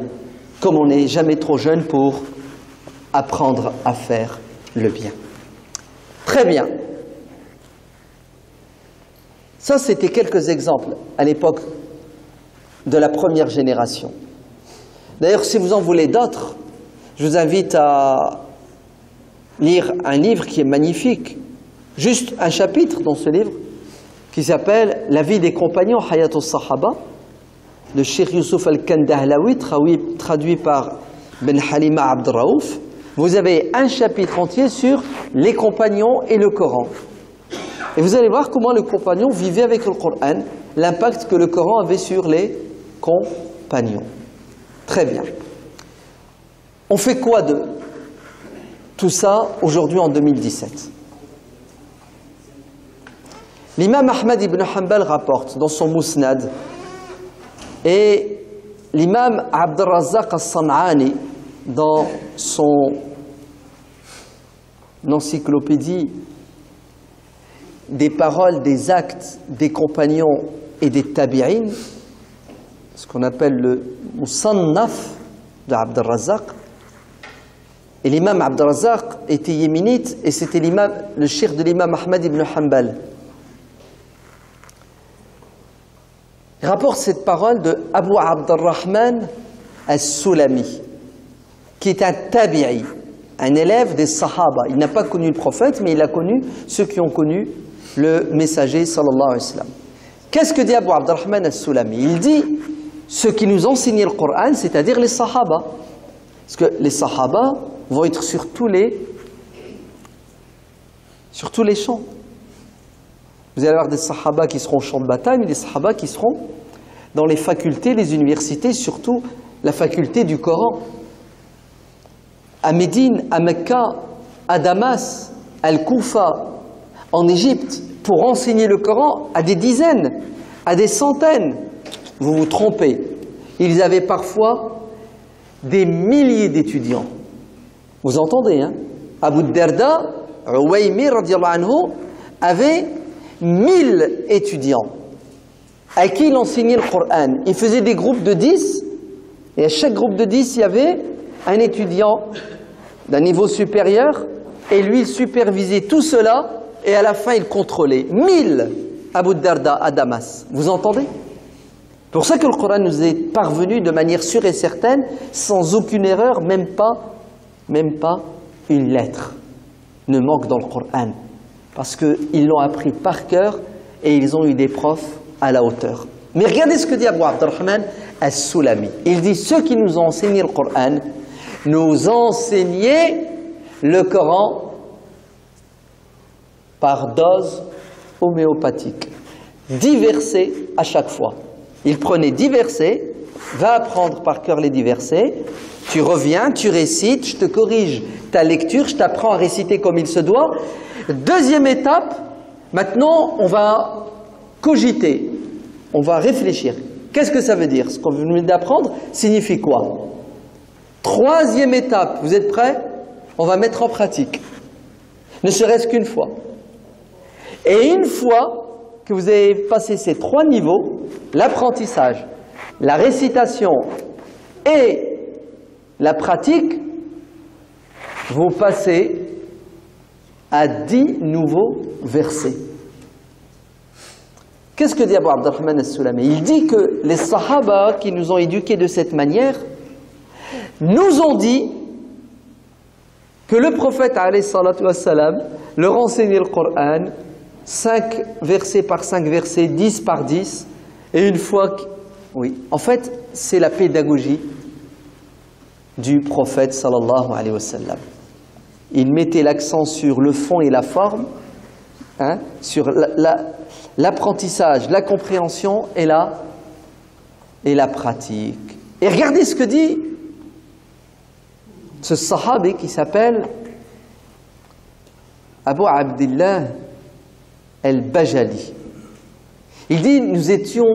comme on n'est jamais trop jeune pour apprendre à faire le bien. Très bien. Ça, c'était quelques exemples à l'époque de la première génération. D'ailleurs, si vous en voulez d'autres, je vous invite à lire un livre qui est magnifique, juste un chapitre dans ce livre, qui s'appelle « La vie des compagnons, Hayatul Sahaba » de Cheikh Youssouf Al-Kandahlawi, traduit par Ben Halima Abdraouf. Vous avez un chapitre entier sur les compagnons et le Coran. Et vous allez voir comment le compagnon vivait avec le Coran, l'impact que le Coran avait sur les compagnons. Très bien. On fait quoi de tout ça aujourd'hui en 2017? L'imam Ahmad ibn Hanbal rapporte dans son Musnad, et l'imam Abd al-Razzaq al-San'ani dans son encyclopédie des paroles, des actes des compagnons et des tabi'in, ce qu'on appelle le Musannaf de Abd al-Razzaq. Et l'imam Abd al-Razzaq était yéménite et c'était le cheikh de l'imam Ahmad ibn Hanbal. Il rapporte cette parole de Abu Abdurrahman al-Sulami, qui est un tabi'i, un élève des Sahaba. Il n'a pas connu le prophète, mais il a connu ceux qui ont connu le messager sallallahu alayhi wa sallam. Qu'est-ce que dit Abu Abdurrahman al-Sulami? Il dit ceux qui nous enseignaient le Coran, c'est-à-dire les Sahaba. Parce que les Sahaba vont être sur tous les champs. Vous allez avoir des Sahaba qui seront au champ de bataille, mais des Sahaba qui seront dans les facultés, les universités, surtout la faculté du Coran. À Médine, à Mecca, à Damas, à Al-Koufa, en Égypte, pour enseigner le Coran à des dizaines, à des centaines. Vous vous trompez. Ils avaient parfois des milliers d'étudiants. Vous entendez, hein? Abu Darda, Uwaymir, radiallahu anhu, avait 1000 étudiants. à qui il enseignait le Coran. Il faisait des groupes de 10, et à chaque groupe de 10, il y avait un étudiant d'un niveau supérieur, et lui, il supervisait tout cela, et à la fin, il contrôlait. 1000 Abu Darda à Damas. Vous entendez? C'est pour ça que le Coran nous est parvenu de manière sûre et certaine, sans aucune erreur, même pas une lettre ne manque dans le Coran. Parce qu'ils l'ont appris par cœur et ils ont eu des profs à la hauteur. Mais regardez ce que dit Abu Abdurrahman As-Sulami. Il dit, ceux qui nous ont enseigné le Coran, nous enseignaient le Coran par dose homéopathique. 10 versets à chaque fois. Il prenait 10 versets, va apprendre par cœur les 10 versets, tu reviens, tu récites, je te corrige ta lecture, je t'apprends à réciter comme il se doit. Deuxième étape, maintenant on va cogiter, on va réfléchir. Qu'est-ce que ça veut dire? Ce qu'on vient d'apprendre signifie quoi? Troisième étape, vous êtes prêts? On va mettre en pratique, ne serait-ce qu'une fois. Et une fois que vous avez passé ces 3 niveaux, l'apprentissage, la récitation et la pratique, vous passez à 10 nouveaux versets. Qu'est-ce que dit Abu Abdurrahman As-Sulami? Il dit que les Sahaba qui nous ont éduqués de cette manière nous ont dit que le prophète alayhi salatu wassalam leur enseignait le Coran 5 versets par 5 versets, 10 par 10, et une fois que... Oui, en fait, c'est la pédagogie du prophète sallallahu alayhi wa sallam. Il mettait l'accent sur le fond et la forme, hein, sur l'apprentissage, la compréhension et la pratique. Et regardez ce que dit ce sahabi qui s'appelle Abu Abdillah al-Bajali. Il dit, nous étions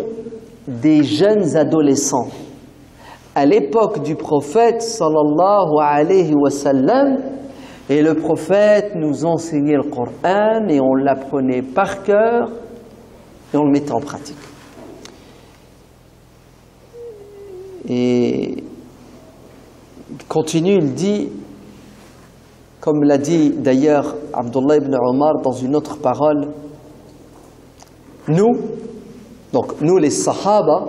des jeunes adolescents à l'époque du prophète sallallahu alayhi wa sallam, et le prophète nous enseignait le Coran et on l'apprenait par cœur et on le mettait en pratique. Et il continue, il dit, comme l'a dit d'ailleurs Abdullah ibn Omar dans une autre parole, nous les Sahaba,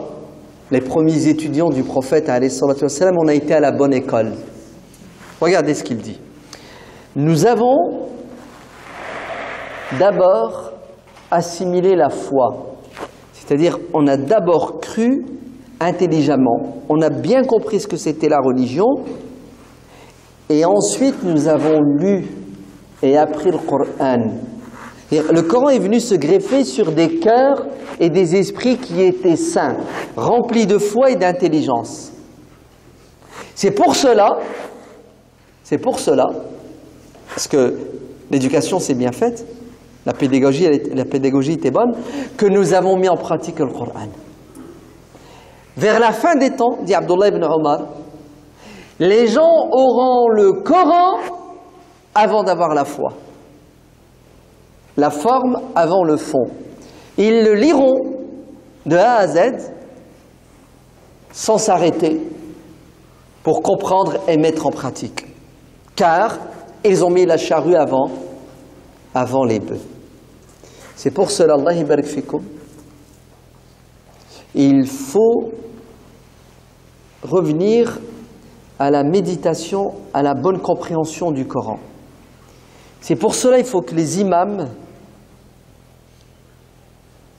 les premiers étudiants du prophète alayhi salatu wassalam, on a été à la bonne école. Regardez ce qu'il dit. Nous avons d'abord assimilé la foi, c'est-à-dire on a d'abord cru intelligemment, on a bien compris ce que c'était la religion, et ensuite nous avons lu et appris le Coran. Le Coran est venu se greffer sur des cœurs et des esprits qui étaient saints, remplis de foi et d'intelligence. C'est pour cela, parce que l'éducation s'est bien faite, la pédagogie était bonne, que nous avons mis en pratique le Coran. Vers la fin des temps, dit Abdullah ibn Omar, les gens auront le Coran avant d'avoir la foi. La forme avant le fond. Ils le liront de A à Z sans s'arrêter pour comprendre et mettre en pratique. Car ils ont mis la charrue avant les bœufs. C'est pour cela, Allah yabarak fikum, il faut revenir à la méditation, à la bonne compréhension du Coran. C'est pour cela qu'il faut que les imams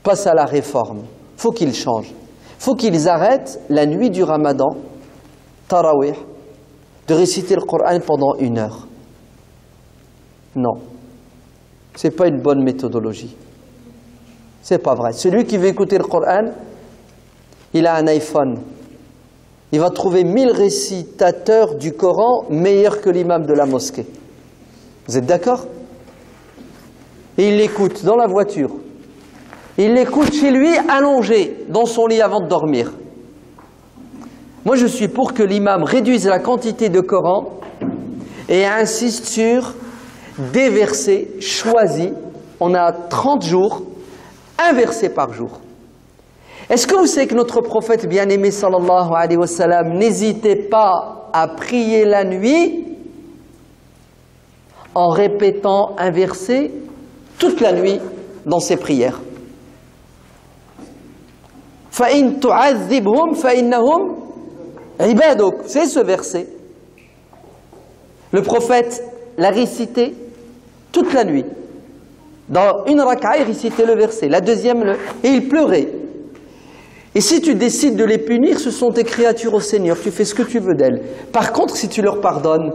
passent à la réforme. Il faut qu'ils changent. Il faut qu'ils arrêtent la nuit du Ramadan, Tarawih, de réciter le Coran pendant 1 heure. Non. Ce n'est pas une bonne méthodologie. Ce n'est pas vrai. Celui qui veut écouter le Coran, il a un iPhone. Il va trouver 1000 récitateurs du Coran meilleurs que l'imam de la mosquée. Vous êtes d'accord? Et il l'écoute dans la voiture. Il l'écoute chez lui, allongé, dans son lit avant de dormir. Moi, je suis pour que l'imam réduise la quantité de Coran et insiste sur des versets choisis. On a 30 jours, un verset par jour. Est-ce que vous savez que notre prophète bien-aimé sallallahu alayhi wa sallam n'hésitait pas à prier la nuit en répétant un verset toute la nuit dans ses prières? فَإِن تُعَذِّبْهُمْ فَإِنَّهُمْ عِبَادُكَ. C'est ce verset. Le prophète l'a récité toute la nuit. Dans une raka'a, il récitait le verset. La deuxième, et il pleurait. Et si tu décides de les punir, ce sont tes créatures au Seigneur. Tu fais ce que tu veux d'elles. Par contre, si tu leur pardonnes,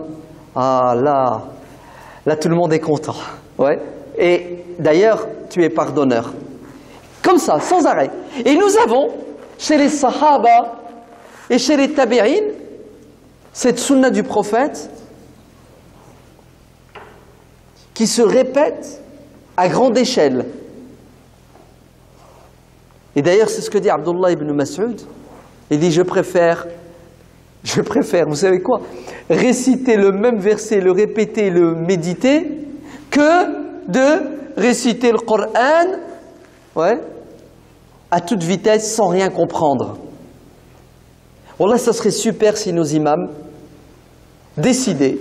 ah là tout le monde est content. Ouais. Et d'ailleurs, tu es pardonneur. Comme ça, sans arrêt. Et nous avons, chez les Sahaba et chez les Tabi'in, cette sunna du prophète qui se répète à grande échelle. Et d'ailleurs, c'est ce que dit Abdullah ibn Mas'ud. Il dit, je préfère, vous savez quoi? Réciter le même verset, le répéter, le méditer, que de réciter le Coran, ouais, à toute vitesse, sans rien comprendre. Wallah, ça serait super si nos imams décidaient,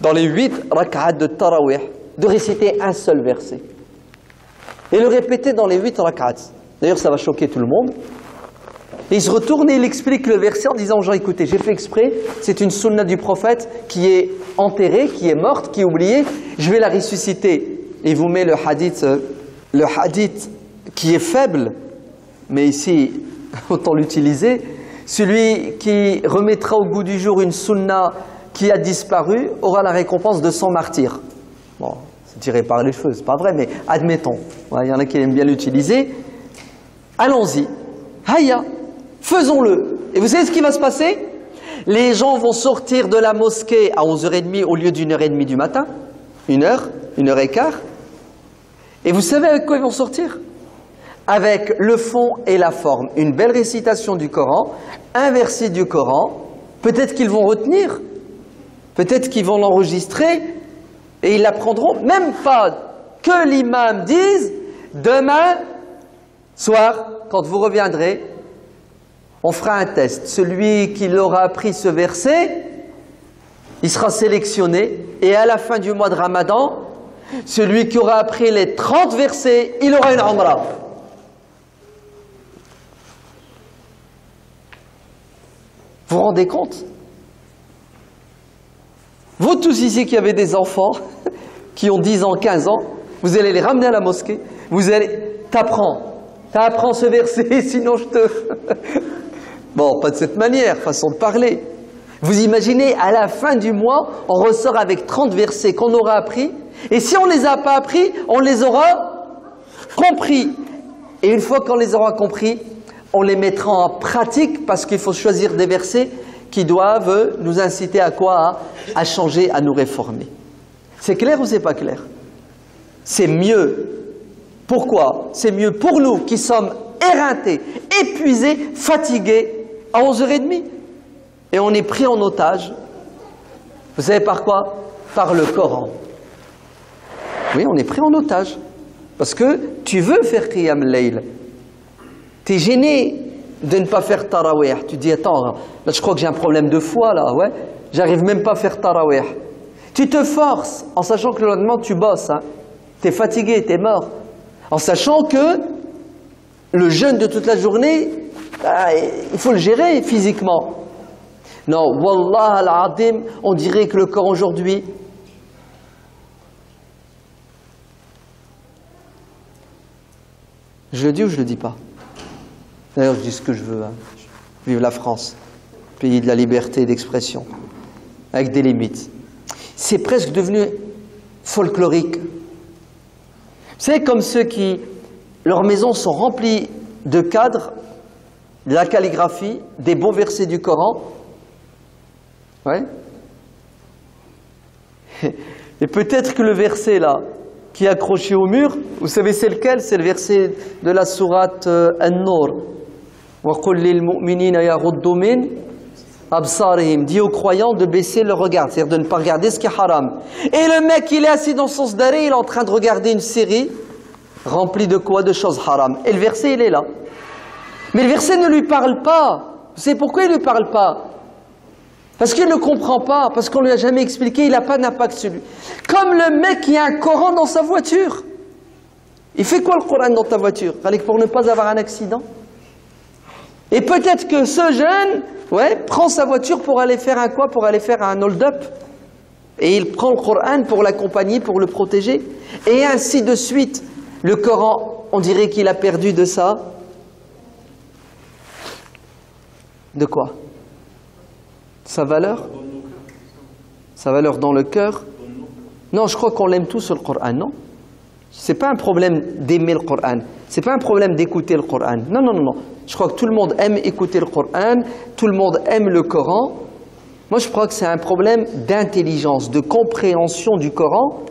dans les 8 rak'at de Tarawih, de réciter un seul verset. Et le répéter dans les 8 rak'at. D'ailleurs, ça va choquer tout le monde. Et il se retourne et il explique le verset en disant aux gens, écoutez, j'ai fait exprès, c'est une sunna du prophète qui est enterrée, qui est morte, qui est oubliée, je vais la ressusciter. Et il vous met le hadith qui est faible, mais ici, autant l'utiliser. Celui qui remettra au goût du jour une sunna qui a disparu aura la récompense de 100 martyrs. Bon, c'est tiré par les cheveux, c'est pas vrai, mais admettons. Il y en a qui aiment bien l'utiliser. Allons-y. Hayya, faisons-le. Et vous savez ce qui va se passer? Les gens vont sortir de la mosquée à 11h30 au lieu d'1h30 du matin. 1h, 1h15. Et vous savez avec quoi ils vont sortir? Avec le fond et la forme. Une belle récitation du Coran, un verset du Coran. Peut-être qu'ils vont retenir. Peut-être qu'ils vont l'enregistrer. Et ils l'apprendront. Même pas que l'imam dise, demain soir, quand vous reviendrez, on fera un test. Celui qui l'aura appris ce verset, il sera sélectionné. Et à la fin du mois de Ramadan, celui qui aura appris les 30 versets, il aura une umrah. Vous vous rendez compte? Vous tous ici qui avez des enfants, qui ont 10 ans, 15 ans, vous allez les ramener à la mosquée, vous allez, t'apprends ce verset, sinon je te... Bon, pas de cette manière, façon de parler. Vous imaginez, à la fin du mois, on ressort avec 30 versets qu'on aura appris, et si on ne les a pas appris, on les aura compris. Et une fois qu'on les aura compris, on les mettra en pratique, parce qu'il faut choisir des versets qui doivent nous inciter à quoi? À changer, à nous réformer. C'est clair ou c'est pas clair? C'est mieux. Pourquoi? C'est mieux pour nous qui sommes éreintés, épuisés, fatigués à 11h30. Et on est pris en otage. Vous savez par quoi? Par le Coran. Oui, on est pris en otage. Parce que tu veux faire Qiyam al-Layl. Tu es gêné de ne pas faire Tarawih. Tu dis, attends, là je crois que j'ai un problème de foi là, ouais. J'arrive même pas à faire Tarawih. Tu te forces en sachant que le lendemain tu bosses. Hein. Tu es fatigué, tu es mort. En sachant que le jeûne de toute la journée, il faut le gérer physiquement. Non, Wallah al-Adim, on dirait que le corps aujourd'hui, je le dis ou je le dis pas? D'ailleurs, je dis ce que je veux. Hein. Vive la France, pays de la liberté d'expression, avec des limites. C'est presque devenu folklorique. Vous savez, comme ceux qui, leurs maisons sont remplies de cadres, de la calligraphie, des beaux versets du Coran. Ouais. Et peut-être que le verset là, qui est accroché au mur, vous savez c'est lequel? C'est le verset de la sourate An-Nur. وَقُلْ لِلْمُؤْمِنِينَ يَغُضُّوا مِنْ أَبْصَارِهِمْ. Dit aux croyants de baisser leur regard, c'est-à-dire de ne pas regarder ce qui est haram. Et le mec, il est assis dans son sdaré, il est en train de regarder une série remplie de quoi? De choses haram. Et le verset, il est là. Mais le verset ne lui parle pas. Vous savez pourquoi il ne lui parle pas? Parce qu'il ne comprend pas, parce qu'on ne lui a jamais expliqué, il n'a pas d'impact sur lui. Comme le mec qui a un Coran dans sa voiture. Il fait quoi le Coran dans ta voiture? Pour ne pas avoir un accident. Et peut-être que ce jeune, prend sa voiture pour aller faire un quoi? Pour aller faire un hold-up. Et il prend le Coran pour l'accompagner, pour le protéger. Et ainsi de suite. Le Coran, on dirait qu'il a perdu de ça. De quoi? Sa valeur? Sa valeur dans le cœur? Non, je crois qu'on l'aime tous le Coran, non? C'est pas un problème d'aimer le Coran. C'est pas un problème d'écouter le Coran. Non, non, non, non. Je crois que tout le monde aime écouter le Coran. Tout le monde aime le Coran. Moi, je crois que c'est un problème d'intelligence, de compréhension du Coran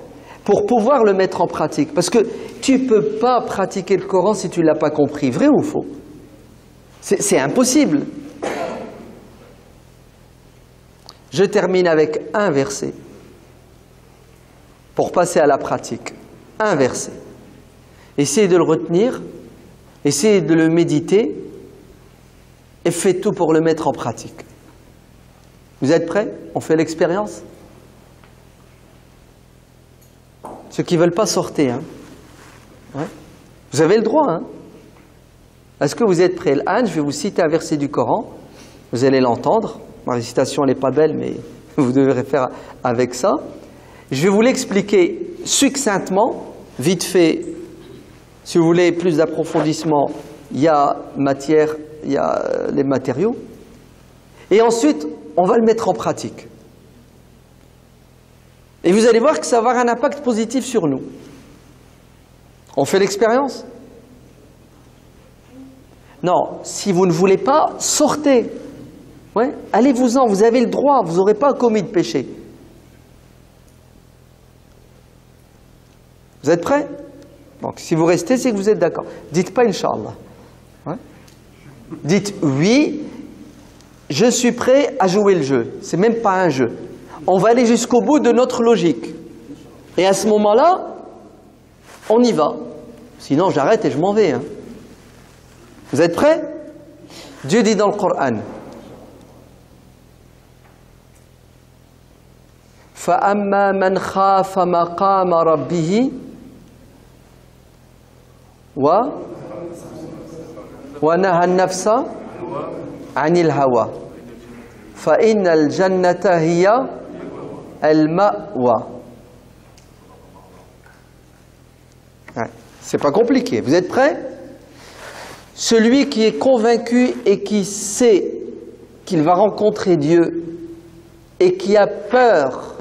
pour pouvoir le mettre en pratique. Parce que tu ne peux pas pratiquer le Coran si tu ne l'as pas compris. Vrai ou faux? C'est impossible. Je termine avec un verset pour passer à la pratique. Un verset. Essayez de le retenir, essayez de le méditer et faites tout pour le mettre en pratique. Vous êtes prêts? On fait l'expérience? Ceux qui ne veulent pas sortir. Vous avez le droit. Est-ce que vous êtes prêts? Je vais vous citer un verset du Coran. Vous allez l'entendre. Ma récitation n'est pas belle, mais vous devrez faire avec ça. Je vais vous l'expliquer succinctement, vite fait. Si vous voulez plus d'approfondissement, il y a matière, il y a les matériaux. Et ensuite, on va le mettre en pratique. Et vous allez voir que ça va avoir un impact positif sur nous. On fait l'expérience? Non, si vous ne voulez pas, sortez. Allez-vous-en, vous avez le droit, vous n'aurez pas commis de péché. Vous êtes prêts? Donc, si vous restez, c'est que vous êtes d'accord. Dites pas Inch'Allah. Dites oui, je suis prêt à jouer le jeu. C'est même pas un jeu. On va aller jusqu'au bout de notre logique. Et à ce moment-là, on y va. Sinon, j'arrête et je m'en vais. Vous êtes prêts? Dieu dit dans le Coran, فَأَمَّا مَنْ خَافَ مَقَامَ رَبِّهِ وَنَهَى النَّفْسَ عَنِ الْهَوَى فَإِنَّ الْجَنَّةَ هِيَ الْمَأْوَى. C'est pas compliqué. Vous êtes prêts? Celui qui est convaincu et qui sait qu'il va rencontrer Dieu et qui a peur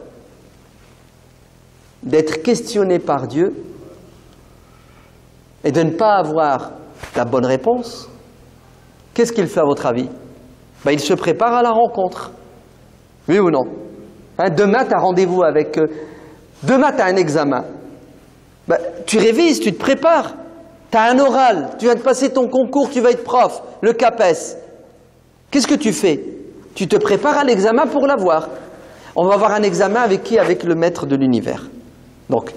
d'être questionné par Dieu et de ne pas avoir la bonne réponse, qu'est-ce qu'il fait à votre avis? Il se prépare à la rencontre. Oui ou non? Demain, tu as rendez-vous avec... Demain, tu as un examen. Tu révises, tu te prépares. Tu as un oral, tu viens de passer ton concours, tu vas être prof, le CAPES. Qu'est-ce que tu fais? Tu te prépares à l'examen pour l'avoir. On va avoir un examen avec qui? Avec le maître de l'univers. Donc,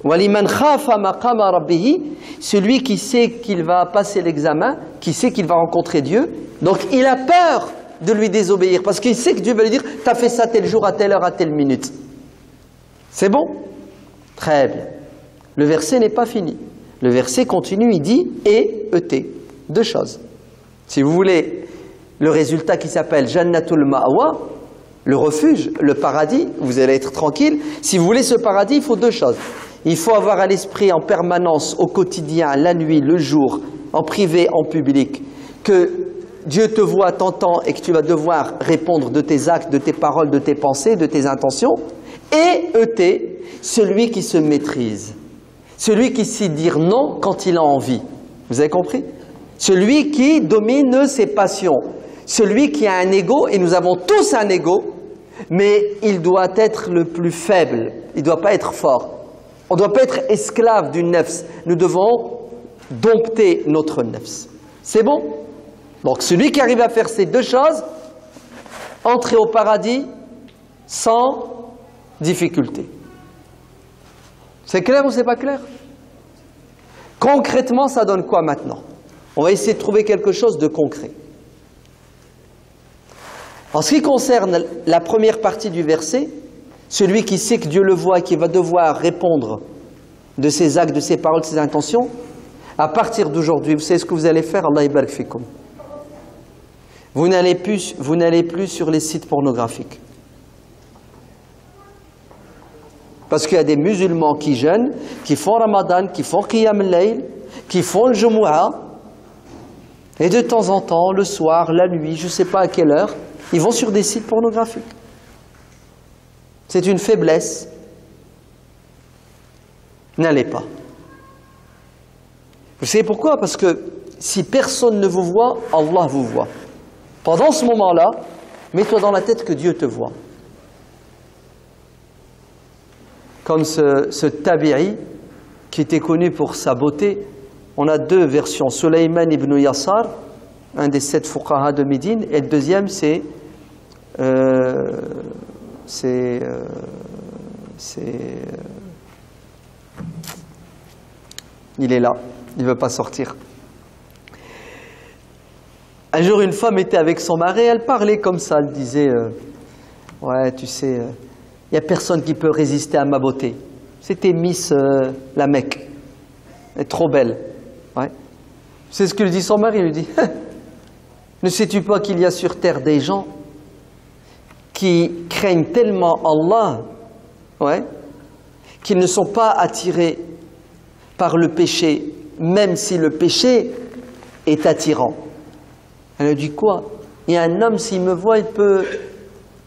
وَلِمَنْ خَافَ مَقَامَ رَبِّهِ, celui qui sait qu'il va passer l'examen, qui sait qu'il va rencontrer Dieu, donc il a peur de lui désobéir, parce qu'il sait que Dieu va lui dire « t'as fait ça tel jour, à telle heure, à telle minute ». C'est bon? Très bien. Le verset n'est pas fini. Le verset continue, il dit « et E-T », deux choses. Si vous voulez le résultat qui s'appelle « Jannatul Ma'wa », le refuge, le paradis, vous allez être tranquille. Si vous voulez ce paradis, il faut deux choses. Il faut avoir à l'esprit en permanence, au quotidien, la nuit, le jour, en privé, en public, que Dieu te voit, t'entend et que tu vas devoir répondre de tes actes, de tes paroles, de tes pensées, de tes intentions. Et E-T, celui qui se maîtrise. Celui qui sait dire non quand il a envie. Vous avez compris? Celui qui domine ses passions. Celui qui a un ego, et nous avons tous un ego, mais il doit être le plus faible. Il ne doit pas être fort. On ne doit pas être esclave du nefs. Nous devons dompter notre nefs. C'est bon? Donc celui qui arrive à faire ces deux choses, entrer au paradis sans difficulté. C'est clair ou c'est pas clair? Concrètement, ça donne quoi maintenant? On va essayer de trouver quelque chose de concret. En ce qui concerne la première partie du verset, celui qui sait que Dieu le voit et qui va devoir répondre de ses actes, de ses paroles, de ses intentions, à partir d'aujourd'hui, vous savez ce que vous allez faire? Allah yabarak fikum. Vous n'allez plus sur les sites pornographiques. Parce qu'il y a des musulmans qui jeûnent, qui font Ramadan, qui font Qiyam al-Layl, qui font le Jumu'ah, et de temps en temps, le soir, la nuit, je ne sais pas à quelle heure, ils vont sur des sites pornographiques. C'est une faiblesse. N'allez pas. Vous savez pourquoi? Parce que si personne ne vous voit, Allah vous voit. Pendant ce moment-là, mets-toi dans la tête que Dieu te voit. Comme ce Tabi'i qui était connu pour sa beauté. On a deux versions. Sulayman ibn Yasar, un des 7 fuqaha de Médine, et le deuxième c'est il est là, il ne veut pas sortir. Un jour, une femme était avec son mari, elle parlait comme ça, elle disait ouais, tu sais, il n'y a personne qui peut résister à ma beauté. C'était Miss la Mecque. Elle est trop belle. Ouais. C'est ce que lui dit son mari, il lui dit ne sais-tu pas qu'il y a sur terre des gens qui craignent tellement Allah, ouais, qu'ils ne sont pas attirés par le péché, même si le péché est attirant. Elle a dit quoi? Il y a un homme, s'il me voit, il peut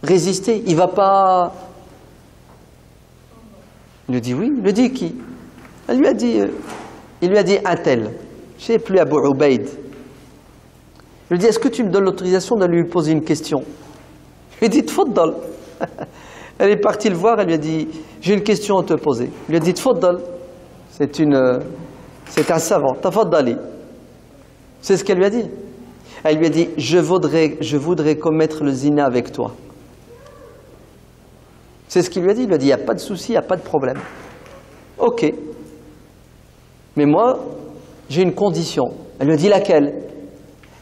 résister, il ne va pas... Il lui dit oui, il lui dit qui? Elle lui a dit, il lui a dit un tel, je ne sais plus, Abu Ubaid. Il lui dit, est-ce que tu me donnes l'autorisation de lui poser une question? Il lui dit, tfaddal. Elle est partie le voir, elle lui a dit, j'ai une question à te poser. Il lui a dit, tfaddal. C'est un savant, tafaddali. C'est ce qu'elle lui a dit. Elle lui a dit, je voudrais commettre le zina avec toi. C'est ce qu'il lui a dit. Il lui a dit, il n'y a pas de souci, il n'y a pas de problème. Ok. Mais moi, j'ai une condition. Elle lui a dit, laquelle?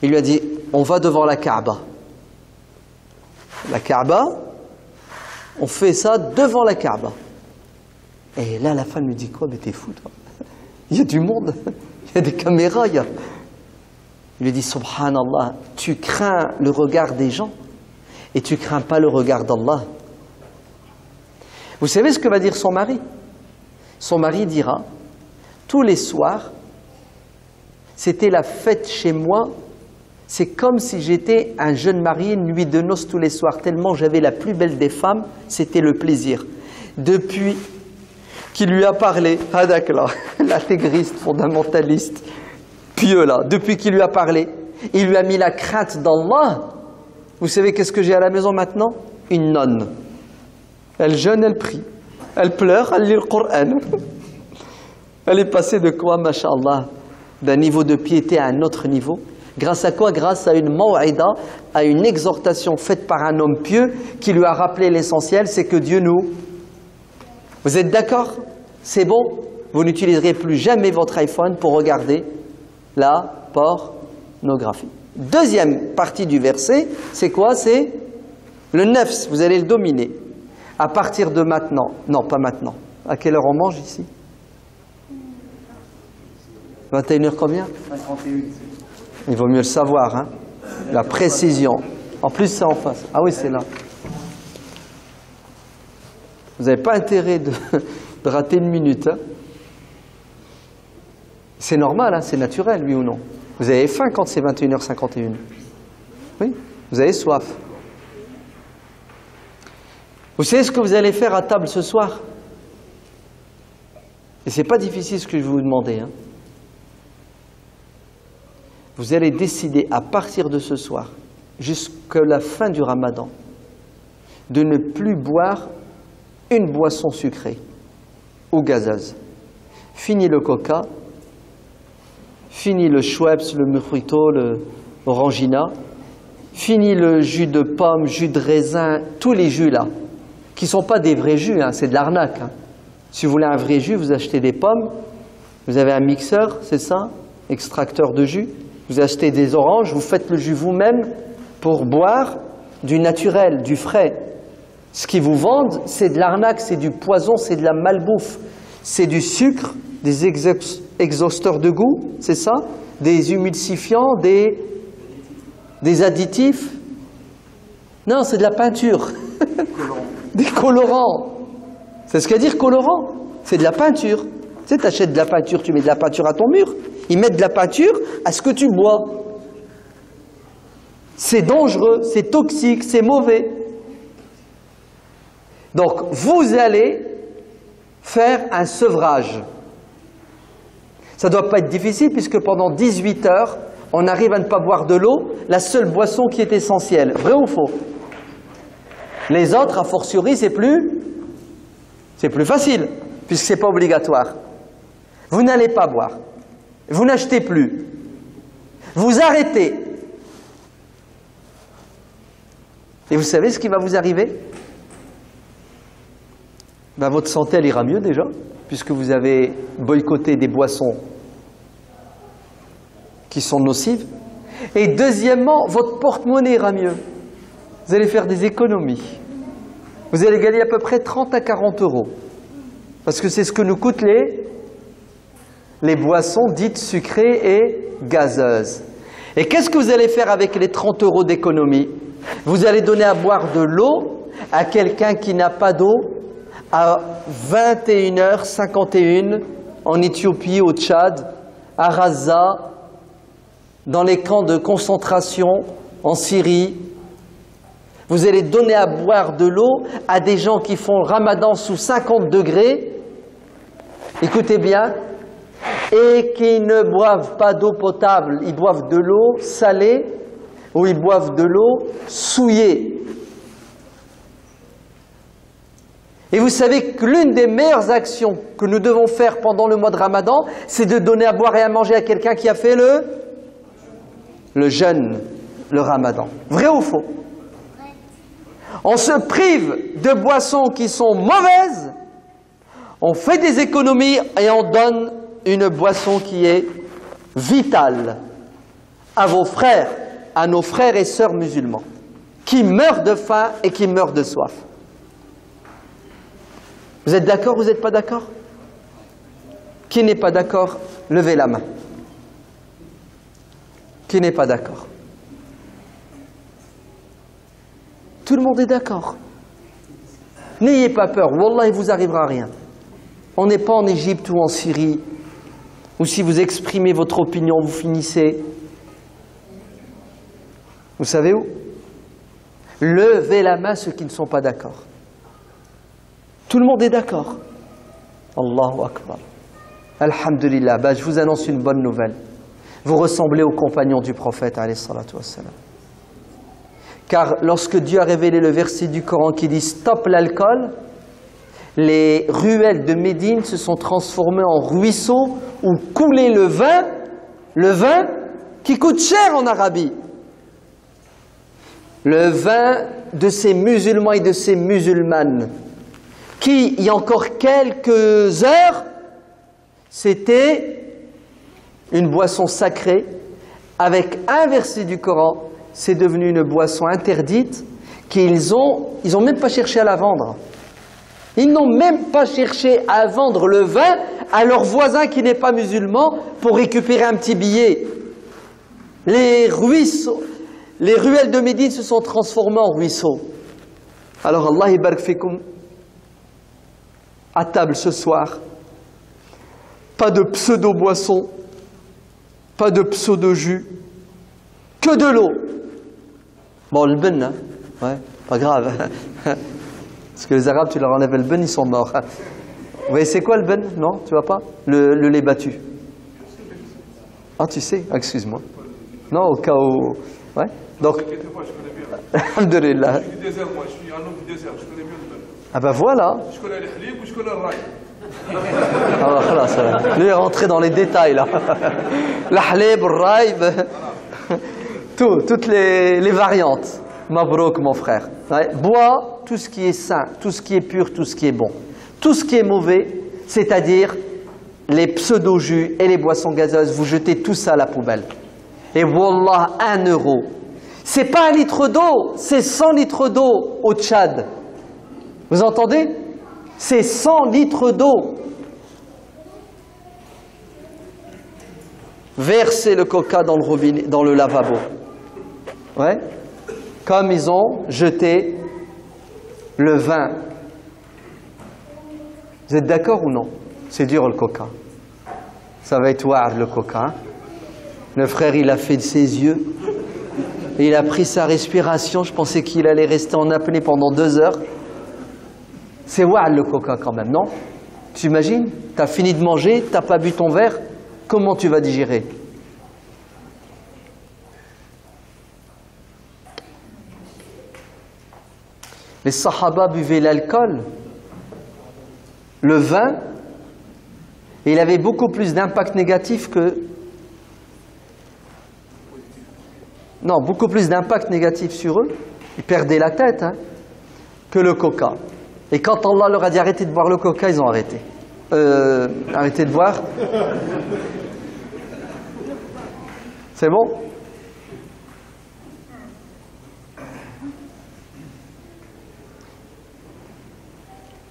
Il lui a dit, on va devant la Kaaba. La Kaaba, on fait ça devant la Kaaba. Et là, la femme lui dit, quoi? Mais t'es fou, toi. Il y a du monde, il y a des caméras, il lui dit, subhanallah, tu crains le regard des gens et tu crains pas le regard d'Allah. Vous savez ce que va dire son mari? Son mari dira, tous les soirs, c'était la fête chez moi, c'est comme si j'étais un jeune marié, une nuit de noces tous les soirs, tellement j'avais la plus belle des femmes, c'était le plaisir. Depuis qu'il lui a parlé, Hadakla, l'intégriste, fondamentaliste, pieux là, depuis qu'il lui a parlé, il lui a mis la crainte d'Allah. Vous savez qu'est-ce que j'ai à la maison maintenant? Une nonne. Elle jeûne, elle prie. Elle pleure, elle lit le Coran. Elle est passée de quoi, masha'Allah, d'un niveau de piété à un autre niveau. Grâce à quoi? Grâce à une maw'ida, à une exhortation faite par un homme pieux qui lui a rappelé l'essentiel, c'est que Dieu nous... Vous êtes d'accord? C'est bon? Vous n'utiliserez plus jamais votre iPhone pour regarder la pornographie. Deuxième partie du verset, c'est quoi? C'est le nafs, vous allez le dominer. À partir de maintenant, non pas maintenant, à quelle heure on mange ici? 21h combien? 51. Il vaut mieux le savoir, hein? La précision. En plus, c'est en face. Ah oui, c'est là. Vous n'avez pas intérêt de rater une minute. Hein? C'est normal, hein? C'est naturel, oui ou non? Vous avez faim quand c'est 21h51. Oui, vous avez soif. Vous savez ce que vous allez faire à table ce soir? Et c'est pas difficile ce que je vais vous demander. Hein? Vous allez décider à partir de ce soir, jusqu'à la fin du Ramadan, de ne plus boire une boisson sucrée ou gazeuse. Fini le coca, fini le Schweppes, le Mojito, le Orangina, fini le jus de pomme, jus de raisin, tous les jus là, qui ne sont pas des vrais jus, hein, c'est de l'arnaque. Hein. Si vous voulez un vrai jus, vous achetez des pommes, vous avez un mixeur, c'est ça, extracteur de jus, Vous achetez des oranges, vous faites le jus vous-même pour boire du naturel, du frais. Ce qu'ils vous vendent, c'est de l'arnaque, c'est du poison, c'est de la malbouffe. C'est du sucre, des exhausteurs de goût, c'est ça? Des humulsifiants, des additifs. Non, c'est de la peinture. Des colorants. C'est ce qu'à dire colorant. C'est de la peinture. Tu sais, tu achètes de la peinture, tu mets de la peinture à ton mur. Ils mettent de la peinture à ce que tu bois. C'est dangereux, c'est toxique, c'est mauvais. Donc, vous allez faire un sevrage. Ça ne doit pas être difficile puisque pendant 18 heures, on arrive à ne pas boire de l'eau, la seule boisson qui est essentielle. Vrai ou faux? Les autres, a fortiori, c'est plus facile puisque ce n'est pas obligatoire. Vous n'allez pas boire. Vous n'achetez plus. Vous arrêtez. Et vous savez ce qui va vous arriver? Ben, votre santé, elle ira mieux déjà, puisque vous avez boycotté des boissons qui sont nocives. Et deuxièmement, votre porte-monnaie ira mieux. Vous allez faire des économies. Vous allez gagner à peu près 30 à 40 euros. Parce que c'est ce que nous coûtent les boissons dites sucrées et gazeuses. Et qu'est-ce que vous allez faire avec les 30 euros d'économie? Vous allez donner à boire de l'eau à quelqu'un qui n'a pas d'eau à 21h51 en Éthiopie, au Tchad, à Gaza, dans les camps de concentration en Syrie. Vous allez donner à boire de l'eau à des gens qui font le ramadan sous 50 degrés, écoutez bien, et qui ne boivent pas d'eau potable, ils boivent de l'eau salée ou ils boivent de l'eau souillée. Et vous savez que l'une des meilleures actions que nous devons faire pendant le mois de Ramadan, c'est de donner à boire et à manger à quelqu'un qui a fait le jeûne, le Ramadan. Vrai ou faux? On se prive de boissons qui sont mauvaises, on fait des économies et on donne une boisson qui est vitale à vos frères, à nos frères et sœurs musulmans, qui meurent de faim et qui meurent de soif. Vous êtes d'accord, vous n'êtes pas d'accord? Qui n'est pas d'accord? Levez la main. Qui n'est pas d'accord? Tout le monde est d'accord. N'ayez pas peur, wallah, il ne vous arrivera rien. On n'est pas en Égypte ou en Syrie, où si vous exprimez votre opinion, vous finissez. Vous savez où? Levez la main ceux qui ne sont pas d'accord. Tout le monde est d'accord. Allahu Akbar. Alhamdulillah. Ben, je vous annonce une bonne nouvelle. Vous ressemblez aux compagnons du prophète, alayhi salatu wassalam. Car lorsque Dieu a révélé le verset du Coran qui dit « Stop l'alcool », les ruelles de Médine se sont transformées en ruisseaux où coulait le vin qui coûte cher en Arabie. Le vin de ces musulmans et de ces musulmanes qui, il y a encore quelques heures, c'était une boisson sacrée. Avec un verset du Coran, c'est devenu une boisson interdite qu'ils ils ont même pas cherché à la vendre. Ils n'ont même pas cherché à vendre le vin à leur voisin qui n'est pas musulman pour récupérer un petit billet. Les ruelles de Médine se sont transformées en ruisseaux. Alors Allah ibarak fikoum, à table ce soir, pas de pseudo-boisson, pas de pseudo-jus, que de l'eau. Bon, le ben, hein, ouais, pas grave. Parce que les Arabes, tu leur enlèves le ben, ils sont morts. Vous voyez, c'est quoi le ben? Non, tu vois pas? Le lait battu. Ah, tu sais? Ah, excuse-moi. Non, au cas où... Ouais. Donc... Alhamdulillah. Je suis du désert, moi. Je suis un homme du désert. Je connais mieux le ben. Ah ben voilà. Je connais le halib ou je connais le rail. Ah, voilà, ça. Lui est rentré dans les détails, là. La halib, le rail, toutes les variantes. Mabrouk, mon frère. Ouais. Bois tout ce qui est sain, tout ce qui est pur, tout ce qui est bon. Tout ce qui est mauvais, c'est-à-dire les pseudo-jus et les boissons gazeuses, vous jetez tout ça à la poubelle. Et wallah, 1 euro. C'est pas 1 litre d'eau, c'est 100 litres d'eau au Tchad. Vous entendez? C'est 100 litres d'eau. Verser le coca dans le robinet, dans le lavabo. Ouais. Comme ils ont jeté le vin. Vous êtes d'accord ou non? C'est dur le coca. Ça va être wa'ad le coca. Hein? Le frère, il a fait de ses yeux. Et il a pris sa respiration. Je pensais qu'il allait rester en apnée pendant 2 heures. C'est wa'ad le coca quand même, non? Tu imagines? Tu as fini de manger, tu n'as pas bu ton verre. Comment tu vas digérer? Les Sahaba buvaient l'alcool, le vin, et il avait beaucoup plus d'impact négatif que... Non, beaucoup plus d'impact négatif sur eux, ils perdaient la tête, hein, que le coca. Et quand Allah leur a dit arrêtez de boire le coca, ils ont arrêté. Arrêtez de boire. C'est bon?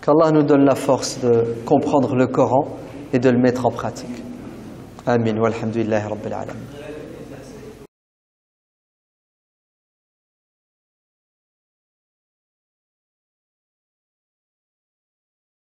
Qu'Allah nous donne la force de comprendre le Coran et de le mettre en pratique. Amin. Walhamdulillahi Rabbil Alamin.